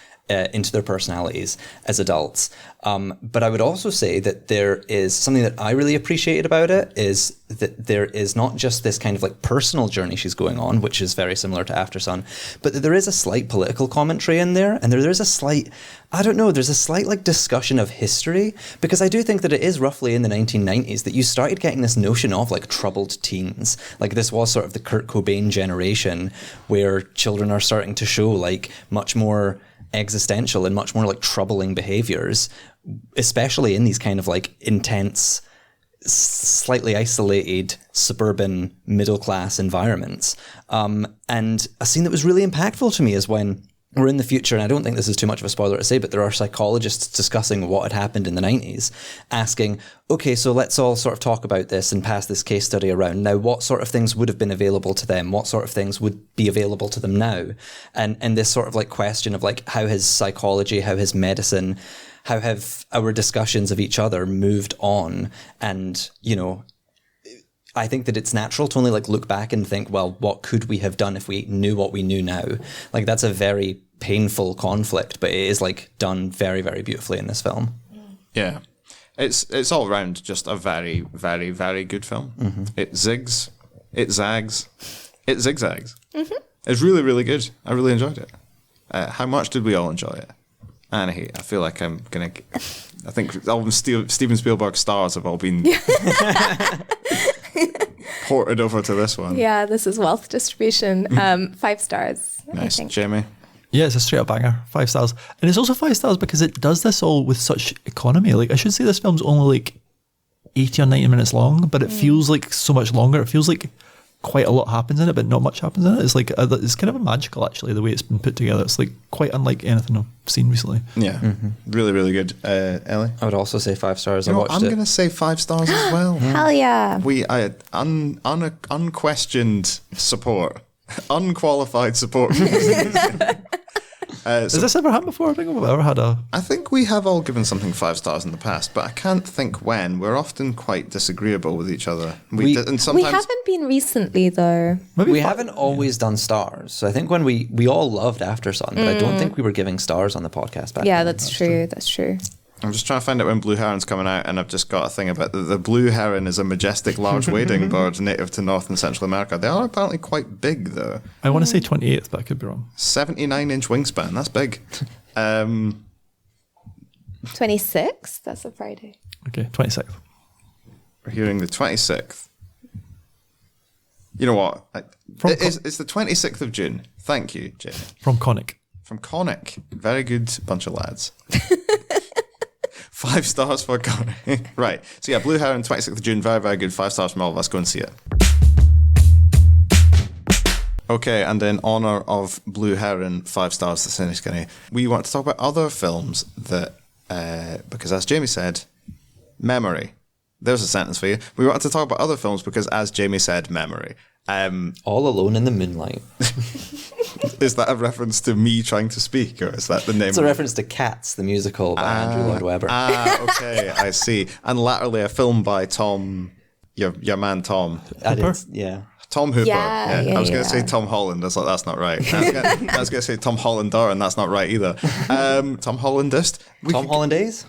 into their personalities as adults. But I would also say that there is something that I really appreciated about it, is that there is not just this kind of like personal journey she's going on, which is very similar to After Sun, but that there is a slight political commentary in there, and there's a slight like discussion of history, because I do think that it is roughly in the 1990s that you started getting this notion of like troubled teens. Like this was sort of the Kurt Cobain generation, where children are starting to show like much more existential and much more like troubling behaviors, especially in these kind of like intense, slightly isolated suburban middle class environments. And a scene that was really impactful to me is when we're in the future, and I don't think this is too much of a spoiler to say, but there are psychologists discussing what had happened in the 90s, asking, okay, so let's all sort of talk about this and pass this case study around. Now, what sort of things would have been available to them? What sort of things would be available to them now? And this sort of like question of like, how has psychology, how has medicine, how have our discussions of each other moved on? And, you know, I think that it's natural to only like look back and think, well, what could we have done if we knew what we knew now? Like that's a very painful conflict, but it is like done very, very beautifully in this film. Yeah. It's all around just a very, very, very good film. It zigs, it zags, it zigzags. It's really, really good. I really enjoyed it. How much did we all enjoy it? And I feel like I think all of Steven Spielberg stars have all been ported over to this one. Yeah, this is wealth distribution. 5 stars. Nice. I think. Jamie? Yeah, it's a straight up banger. 5 stars. And it's also 5 stars because it does this all with such economy. Like, I should say this film's only like 80 or 90 minutes long, but it feels like so much longer. It feels like quite a lot happens in it, but not much happens in it. It's like, it's kind of a magical, actually, the way it's been put together. It's like quite unlike anything I've seen recently. Yeah. Really, really good. Ellie? I would also say 5 stars. You know, I watched I'm it. going to say 5 stars as well. Hell yeah. Unquestioned support. Unqualified support. Has this ever happened before? I think we've ever had I think we have all given something 5 stars in the past, but I can't think when. We're often quite disagreeable with each other. We haven't been recently, though. We haven't always done stars. So I think when we all loved After Sun, but I don't think we were giving stars on the podcast back then. That's true. That's true. I'm just trying to find out when Blue Heron's coming out, and I've just got a thing about the Blue Heron is a majestic large wading bird native to North and Central America. They are apparently quite big, though. I want to say 28th, but I could be wrong. 79-inch wingspan, that's big. 26th? That's a Friday. Okay, 26th. We're hearing the 26th. You know what? It's the 26th of June. Thank you, Jamie. From Conic. From Conic. Very good bunch of lads. 5 stars for Conic. Right. So yeah, Blue Heron, 26th of June. Very, very good. 5 stars from all of us. Go and see it. Okay, and in honour of Blue Heron, 5 stars to Cine Skinny, we want to talk about other films that, because as Jamie said, memory. There's a sentence for you. We wanted to talk about other films because, as Jamie said, memory. All Alone in the Moonlight. Is that a reference to me trying to speak, or is that the name? It's a reference to Cats, the musical by Andrew Lloyd Webber. Okay, I see. And latterly, a film by Tom, your man Tom. Yeah. Tom Hooper. Yeah, I was going to say Tom Holland. I was like, that's not right. I was going to say Tom Hollander, and that's not right either. Tom Hollandist. Tom Hollandaise?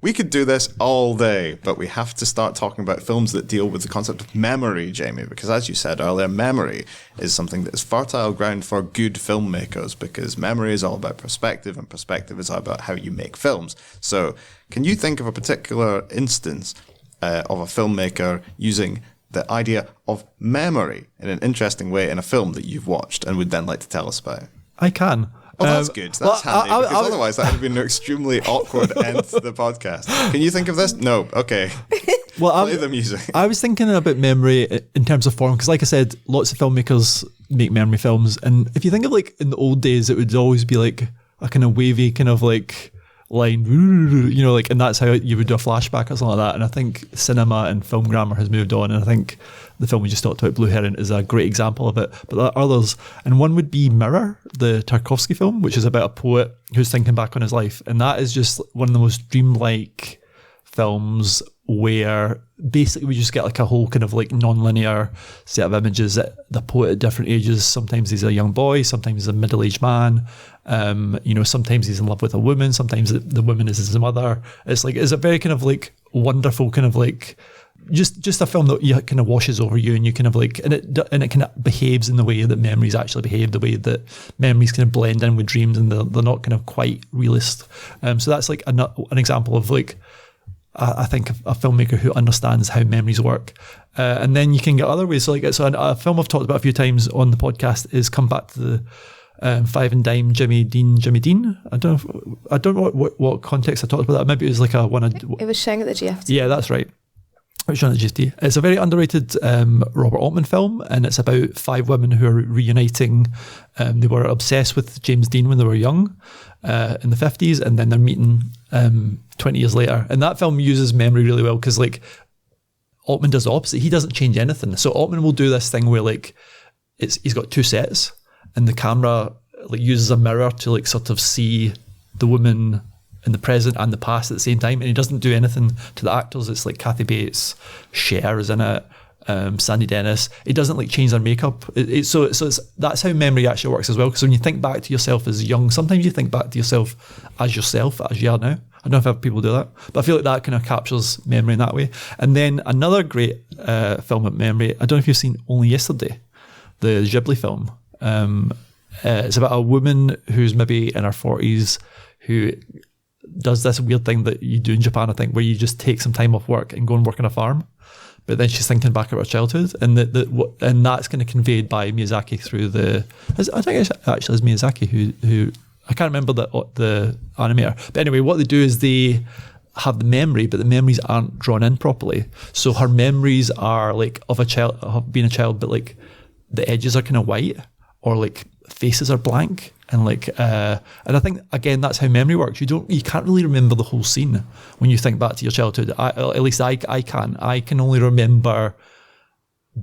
We could do this all day, but we have to start talking about films that deal with the concept of memory, Jamie, because as you said earlier, memory is something that is fertile ground for good filmmakers, because memory is all about perspective, and perspective is all about how you make films. So can you think of a particular instance of a filmmaker using the idea of memory in an interesting way in a film that you've watched and would then like to tell us about? I can. Oh, that's good. That's handy, because otherwise that would have been an extremely awkward end to the podcast. Can you think of this? No. Okay. Well, play the music. I was thinking about memory in terms of form, because like I said, lots of filmmakers make memory films. And if you think of like in the old days, it would always be like a kind of wavy kind of like line, you know, like, and that's how you would do a flashback or something like that. And I think cinema and film grammar has moved on, and I think the film we just talked about, Blue Heron, is a great example of it. But there are others, and one would be Mirror, the Tarkovsky film, which is about a poet who's thinking back on his life, and that is just one of the most dreamlike films where basically we just get like a whole kind of like non-linear set of images that the poet at different ages. Sometimes he's a young boy, sometimes he's a middle-aged man, you know, sometimes he's in love with a woman, sometimes the woman is his mother. It's a very kind of like wonderful kind of like just a film that you kind of washes over you, and you kind of like, and it kind of behaves in the way that memories actually behave, the way that memories kind of blend in with dreams, and they're not kind of quite realist. So that's like an example of like, I think a filmmaker who understands how memories work. And then you can get other ways. So a film I've talked about a few times on the podcast is Come Back to the Five and Dime, Jimmy Dean. I don't know what context I talked about that. Maybe it was like It was showing at the GFT. Yeah, that's right. Which one at GFT? It's a very underrated Robert Altman film, and it's about 5 women who are reuniting. They were obsessed with James Dean when they were young in the 50s, and then they're meeting 20 years later. And that film uses memory really well, because like Altman does the opposite. He doesn't change anything. So Altman will do this thing where like he's got 2 sets, and the camera like uses a mirror to like sort of see the woman in the present and the past at the same time, and he doesn't do anything to the actors. It's like Kathy Bates, Cher is in it, Sandy Dennis. It doesn't like change their makeup. So that's how memory actually works as well. Because when you think back to yourself as young, sometimes you think back to yourself as you are now. I don't know if people do that, but I feel like that kind of captures memory in that way. And then another great film of memory, I don't know if you've seen Only Yesterday, the Ghibli film. It's about a woman who's maybe in her 40s who does this weird thing that you do in Japan, I think, where you just take some time off work and go and work on a farm. But then she's thinking back about her childhood, and that's kind of conveyed by Miyazaki through I think it's actually Miyazaki who I can't remember the animator. But anyway, what they do is they have the memory, but the memories aren't drawn in properly. So her memories are like of a child, of being a child, but like the edges are kind of white, or like faces are blank. And like, and I think again that's how memory works. You can't really remember the whole scene when you think back to your childhood. At least I can. I can only remember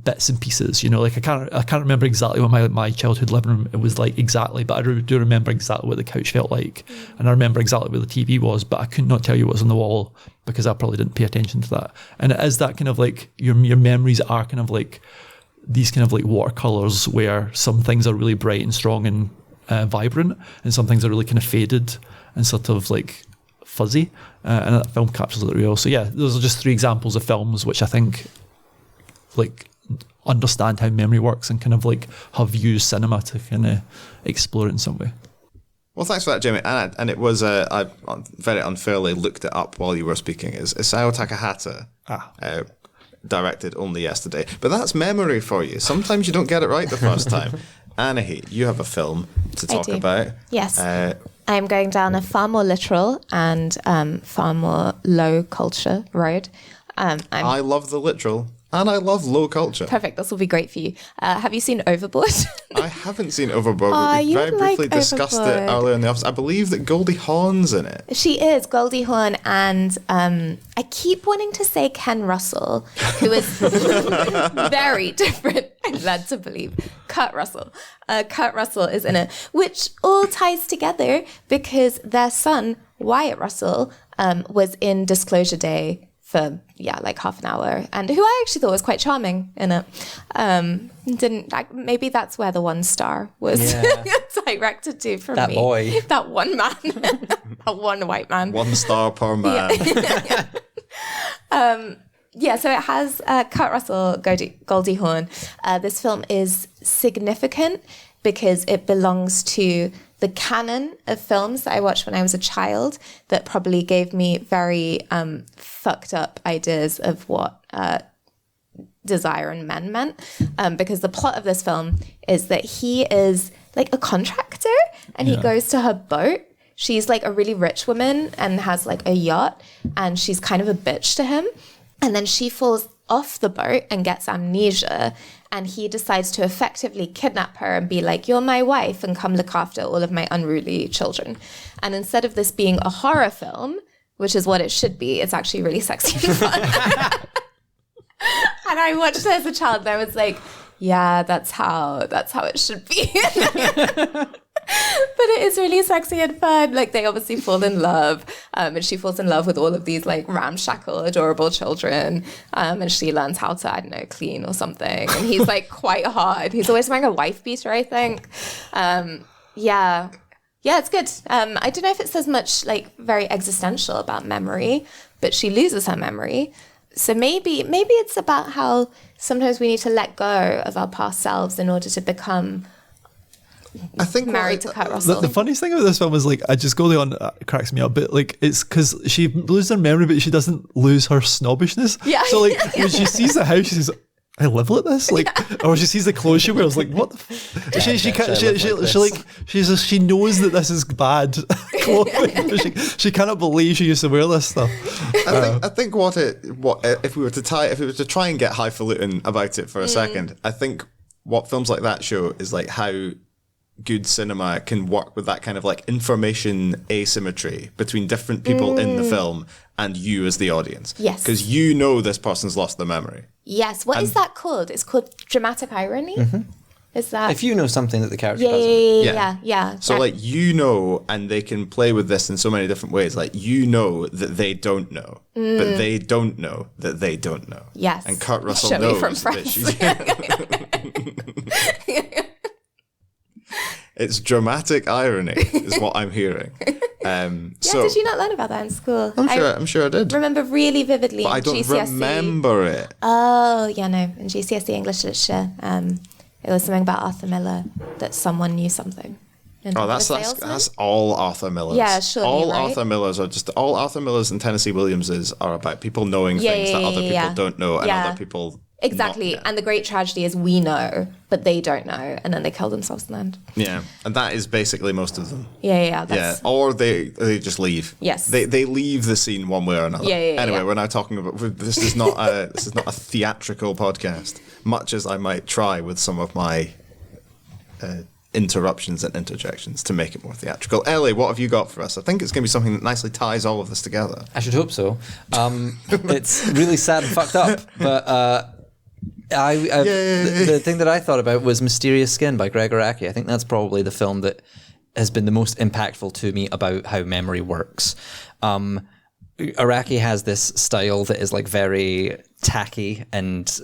bits and pieces. You know, like I can't remember exactly what my childhood living room it was like exactly, but I do remember exactly what the couch felt like, and I remember exactly where the TV was, but I could not tell you what was on the wall because I probably didn't pay attention to that. And it is that kind of like your memories are kind of like these kind of like watercolors where some things are really bright and strong and vibrant, and some things are really kind of faded and sort of like fuzzy, and that film captures it real. So yeah, those are just 3 examples of films which I think like understand how memory works and kind of like have used cinema to kind of explore it in some way. Well, thanks for that, Jamie. And it was, I very unfairly looked it up while you were speaking. It's Isao Takahata, directed only yesterday. But that's memory for you. Sometimes you don't get it right the first time. Anahi, you have a film to talk about. Yes. I'm going down a far more literal and far more low culture road. I love the literal. And I love low culture. Perfect. This will be great for you. Have you seen Overboard? I haven't seen Overboard. Oh, We you very would briefly like discussed it Overboard. earlier in the office. I believe that Goldie Hawn's in it. She is Goldie Hawn, and I keep wanting to say Ken Russell, who is very different. I'm led to believe Kurt Russell. Kurt Russell is in it, which all ties together because their son Wyatt Russell was in Disclosure Day for like half an hour, and who I actually thought was quite charming in it. Maybe that's where the 1 star was directed to from That me. boy. That one man, that one white man. 1 star per man. So it has Kurt Russell, Goldie Hawn. This film is significant because it belongs to the canon of films that I watched when I was a child that probably gave me very fucked up ideas of what desire in men meant. Because the plot of this film is that he is like a contractor and he goes to her boat. She's like a really rich woman and has like a yacht, and she's kind of a bitch to him. And then she falls off the boat and gets amnesia, and he decides to effectively kidnap her and be like, you're my wife and come look after all of my unruly children. And instead of this being a horror film, which is what it should be, it's actually really sexy and fun. And I watched it as a child and I was like, yeah, that's how it should be. But it is really sexy and fun. Like, they obviously fall in love, and she falls in love with all of these like ramshackle, adorable children, and she learns how to, I don't know, clean or something. And he's like quite hard. He's always wearing a wife beater, I think. Yeah, it's good. I don't know if it says much like very existential about memory, but she loses her memory. So maybe it's about how sometimes we need to let go of our past selves in order to become married to Kurt Russell. The funniest thing about this film is, like, I just go on, it cracks me up, but like, it's because she loses her memory, but she doesn't lose her snobbishness. Yeah. So like, when she sees the house, she says, I live like this, like, or she sees the clothes she wears, like, what the she knows that this is bad clothing. she cannot believe she used to wear this stuff. I think what if we were to try and get highfalutin about it for a second, I think what films like that show is like how good cinema can work with that kind of like information asymmetry between different people in the film and you as the audience. Yes. Because you know this person's lost their memory. Yes. What is that called? It's called dramatic irony. Is that? If you know something that the character doesn't. Yeah. So like, you know, and they can play with this in so many different ways. Like, you know that they don't know, but they don't know that they don't know. Yes. And Kurt Russell Show me knows from that France. she's... It's dramatic irony is what I'm hearing. Did you not learn about that in school? I'm sure I did. Remember really vividly But I don't GCSE. remember it. Oh, yeah, no. In GCSE English literature, it was something about Arthur Miller, that someone knew something. And Oh, the salesman? that's all Arthur Millers. Yeah, surely, all right? Arthur Millers are just all Arthur Millers and Tennessee Williamses are about people knowing things that other people don't know and other people Exactly. not know. And the great tragedy is we know, but they don't know, and then they kill themselves in the end. Yeah, and that is basically most of them. Yeah. Yeah, or they just leave. Yes. they leave the scene one way or another. Yeah. Anyway, we're now talking about this is not a theatrical podcast, much as I might try with some of my interruptions and interjections to make it more theatrical. Ellie, what have you got for us? I think it's going to be something that nicely ties all of this together. I should hope so. It's really sad and fucked up, but the thing that I thought about was Mysterious Skin by Gregg Araki. I think that's probably the film that has been the most impactful to me about how memory works. Araki has this style that is like very tacky and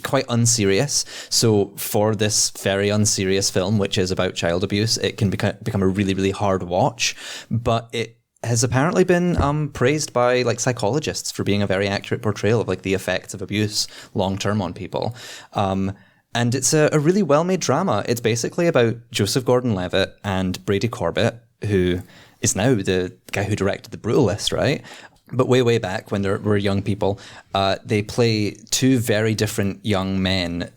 quite unserious. So for this very unserious film, which is about child abuse, it can become a really, really hard watch. But it has apparently been praised by like psychologists for being a very accurate portrayal of like the effects of abuse long term on people. And it's a really well-made drama. It's basically about Joseph Gordon-Levitt and Brady Corbett, who is now the guy who directed The Brutalist, right? But way back when they were young people, they play two very different young men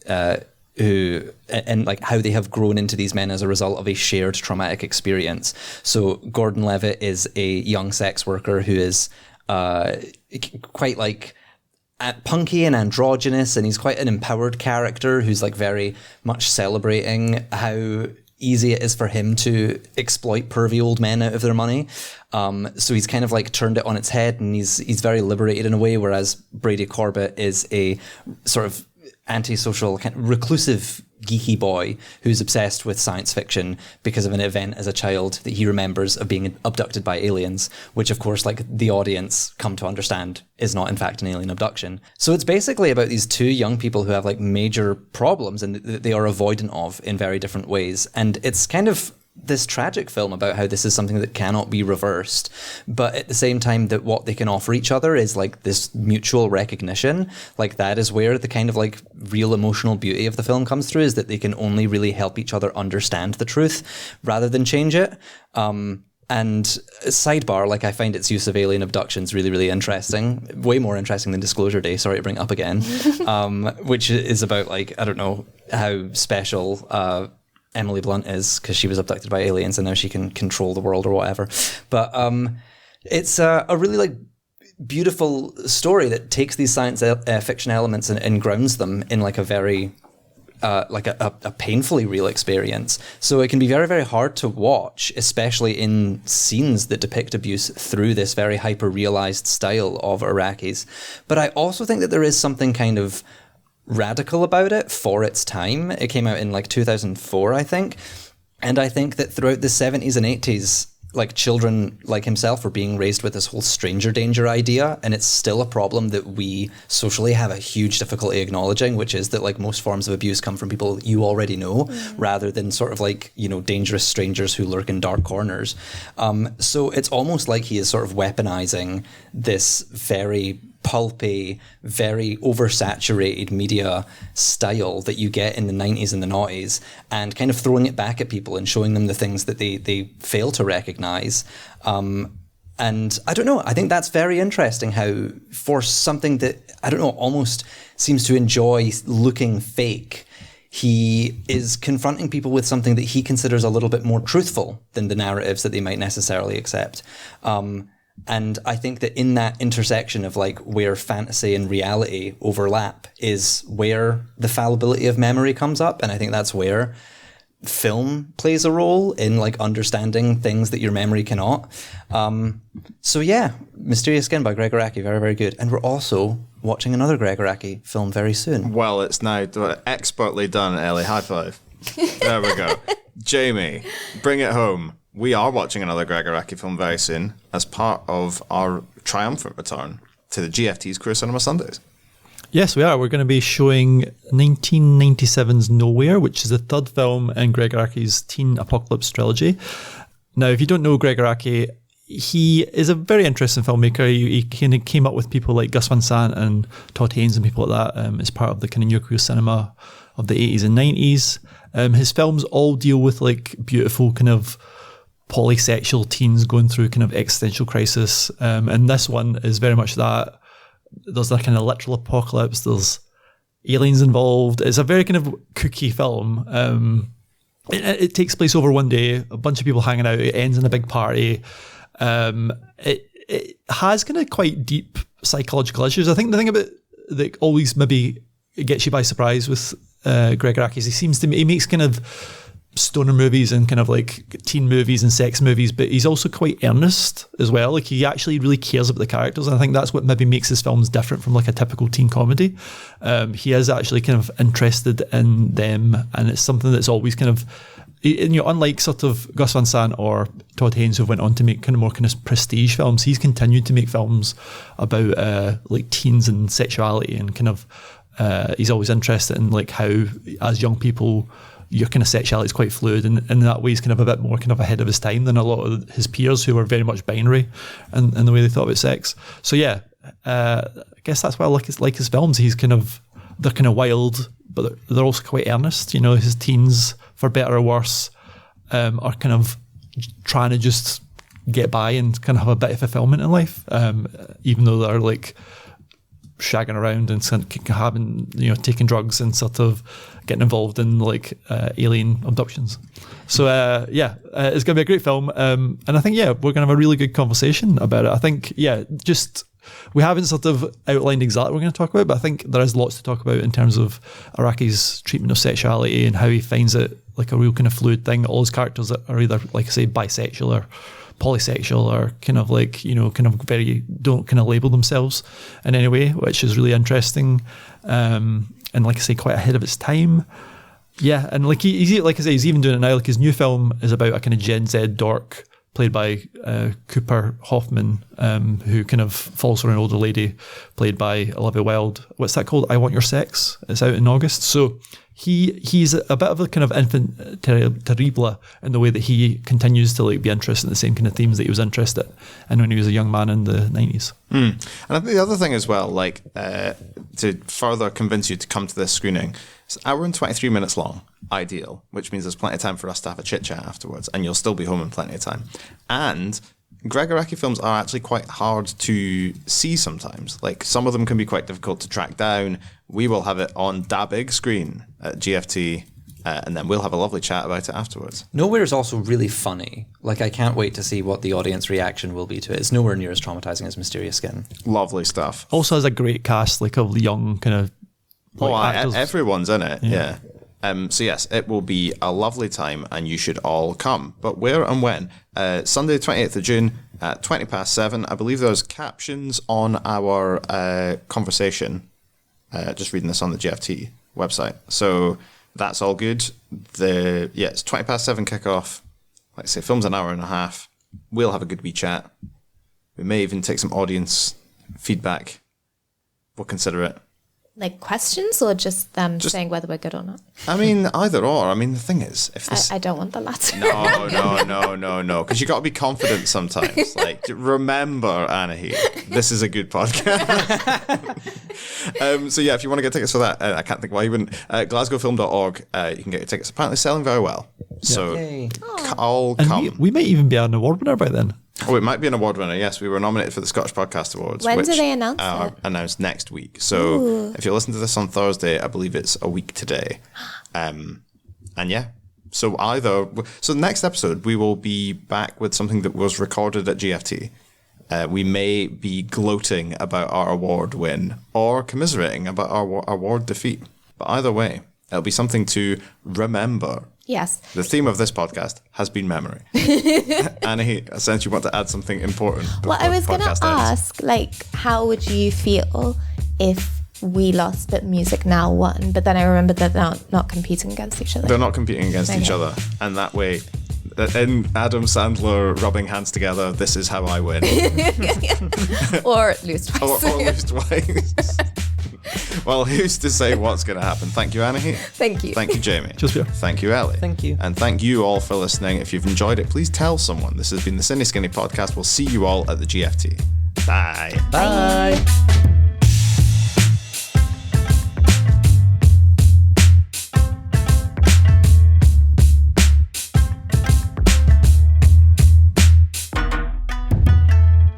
who, and like how they have grown into these men as a result of a shared traumatic experience. So Gordon Levitt is a young sex worker who is quite like punky and androgynous, and he's quite an empowered character who's like very much celebrating how easy it is for him to exploit pervy old men out of their money. So he's kind of like turned it on its head, and he's very liberated in a way, whereas Brady Corbett is a sort of antisocial, kind of reclusive, geeky boy who's obsessed with science fiction because of an event as a child that he remembers of being abducted by aliens, which of course, like the audience come to understand is not in fact an alien abduction. So it's basically about these two young people who have like major problems and that they are avoidant of in very different ways. And it's kind of this tragic film about how this is something that cannot be reversed, but at the same time that what they can offer each other is like this mutual recognition. Like that is where the kind of like real emotional beauty of the film comes through, is that they can only really help each other understand the truth rather than change it. And sidebar, like I find its use of alien abductions really, really interesting. Way more interesting than Disclosure Day, sorry to bring it up again, which is about like, I don't know how special Emily Blunt is because she was abducted by aliens and now she can control the world or whatever. But it's a really like beautiful story that takes these science fiction elements and grounds them in like a very like a painfully real experience. So it can be very, very hard to watch, especially in scenes that depict abuse through this very hyper-realized style of Araki's. But I also think that there is something kind of radical about it for its time. It came out in like 2004, I think. And I think that throughout the 70s and 80s, like children like himself were being raised with this whole stranger danger idea. And it's still a problem that we socially have a huge difficulty acknowledging, which is that like most forms of abuse come from people you already know, rather than sort of like, you know, dangerous strangers who lurk in dark corners. So it's almost like he is sort of weaponizing this very pulpy, very oversaturated media style that you get in the 90s and the noughties, and kind of throwing it back at people and showing them the things that they fail to recognize. And I don't know, I think that's very interesting how for something that, I don't know, almost seems to enjoy looking fake, he is confronting people with something that he considers a little bit more truthful than the narratives that they might necessarily accept. And I think that in that intersection of like where fantasy and reality overlap is where the fallibility of memory comes up. And I think that's where film plays a role in like understanding things that your memory cannot. So yeah, Mysterious Skin by Gregg Araki, very, very good. And we're also watching another Gregg Araki film very soon. Well, it's now expertly done, Ellie. High five. There we go. Jamie, bring it home. We are watching another Gregg Araki film very soon as part of our triumphant return to the GFT's Queer Cinema Sundays. Yes, we are. We're going to be showing 1997's Nowhere, which is the third film in Gregg Araki's teen apocalypse trilogy. Now, if you don't know Gregg Araki, he is a very interesting filmmaker. He kind of came up with people like Gus Van Sant and Todd Haynes and people like that as part of the kind of new queer cinema of the 80s and 90s. His films all deal with like beautiful kind of polysexual teens going through kind of existential crisis. And this one is very much that. There's that kind of literal apocalypse. There's aliens involved. It's a very kind of kooky film. It takes place over one day, a bunch of people hanging out. It ends in a big party. It has kind of quite deep psychological issues. I think the thing about that always maybe gets you by surprise with Gregg Araki is he makes kind of stoner movies and kind of like teen movies and sex movies, but he's also quite earnest as well. Like he actually really cares about the characters, and I think that's what maybe makes his films different from like a typical teen comedy. He is actually kind of interested in them, and it's something that's always kind of, you know, unlike sort of Gus Van Sant or Todd Haynes, who went on to make kind of more kind of prestige films, he's continued to make films about like teens and sexuality, and kind of he's always interested in like how as young people your kind of sexuality is quite fluid, and in that way he's kind of a bit more kind of ahead of his time than a lot of his peers who were very much binary in the way they thought about sex. So yeah, I guess that's why I like his films. They're kind of wild, but they're also quite earnest. You know, his teens, for better or worse, are kind of trying to just get by and kind of have a bit of fulfillment in life, even though they're like shagging around and having, taking drugs and sort of getting involved in like alien abductions. So it's going to be a great film, and I think we're going to have a really good conversation about it. I think we haven't sort of outlined exactly what we're going to talk about, but I think there is lots to talk about in terms of Araki's treatment of sexuality and how he finds it like a real kind of fluid thing. All his characters that are either, like I say, bisexual or polysexual, or kind of like, kind of very, don't kind of label themselves in any way, which is really interesting. And like I say, quite ahead of its time. Yeah, and like he's like I say, he's even doing it now. Like his new film is about a kind of Gen Z dork played by Cooper Hoffman, who kind of falls for an older lady played by Olivia Wilde. What's that called? I Want Your Sex. It's out in August. So he's a bit of a kind of infant terrible in the way that he continues to like be interested in the same kind of themes that he was interested in when he was a young man in the 90s. And I think the other thing as well, like to further convince you to come to this screening, it's an hour and 23 minutes long, ideal, which means there's plenty of time for us to have a chit chat afterwards, and you'll still be home in plenty of time. And Gregg Araki films are actually quite hard to see sometimes. Like, some of them can be quite difficult to track down. We will have it on da big screen at GFT, and then we'll have a lovely chat about it afterwards. Nowhere is also really funny. Like, I can't wait to see what the audience reaction will be to it. It's nowhere near as traumatizing as Mysterious Skin. Lovely stuff. Also has a great cast, like of the young kind of actors. Everyone's in it, yeah. So yes, it will be a lovely time, and you should all come. But where and when? Sunday, 28th of June at 7:20. I believe there's captions on our conversation. Just reading this on the GFT website. So that's all good. It's 7:20 kickoff. Like I say, film's an hour and a half. We'll have a good wee chat. We may even take some audience feedback. We'll consider it. Like questions, or just them saying whether we're good or not? I mean, either or. I mean, the thing is, if this... I don't want the latter. No. Because you got to be confident sometimes. Like, remember, Anahi, this is a good podcast. So yeah, if you want to get tickets for that, I can't think why you wouldn't. Glasgowfilm.org, you can get your tickets. Apparently selling very well. So all come. And we might even be an award winner by then. Oh, it might be an award winner. Yes, we were nominated for the Scottish Podcast Awards. When which do they announce are it? Announced next week. So if you listen to this on Thursday, I believe it's a week today. And yeah, so the next episode, we will be back with something that was recorded at GFT. We may be gloating about our award win or commiserating about our award defeat. But either way, it'll be something to remember. Yes. The theme of this podcast has been memory. Annie, since you want to add something important. Well, I was going to ask, like, how would you feel if we lost but Music Now won? But then I remembered that they're not competing against each other. They're not competing against each other. And that way, in Adam Sandler rubbing hands together, this is how I win. Or lose twice. or lose twice. Well, who's to say what's going to happen? Thank you, Anahi. Thank you. Thank you, Jamie. Just here. Thank you, Ellie. Thank you. And thank you all for listening. If you've enjoyed it, please tell someone. This has been the Cindy Skinny Podcast. We'll see you all at the GFT. Bye. Bye.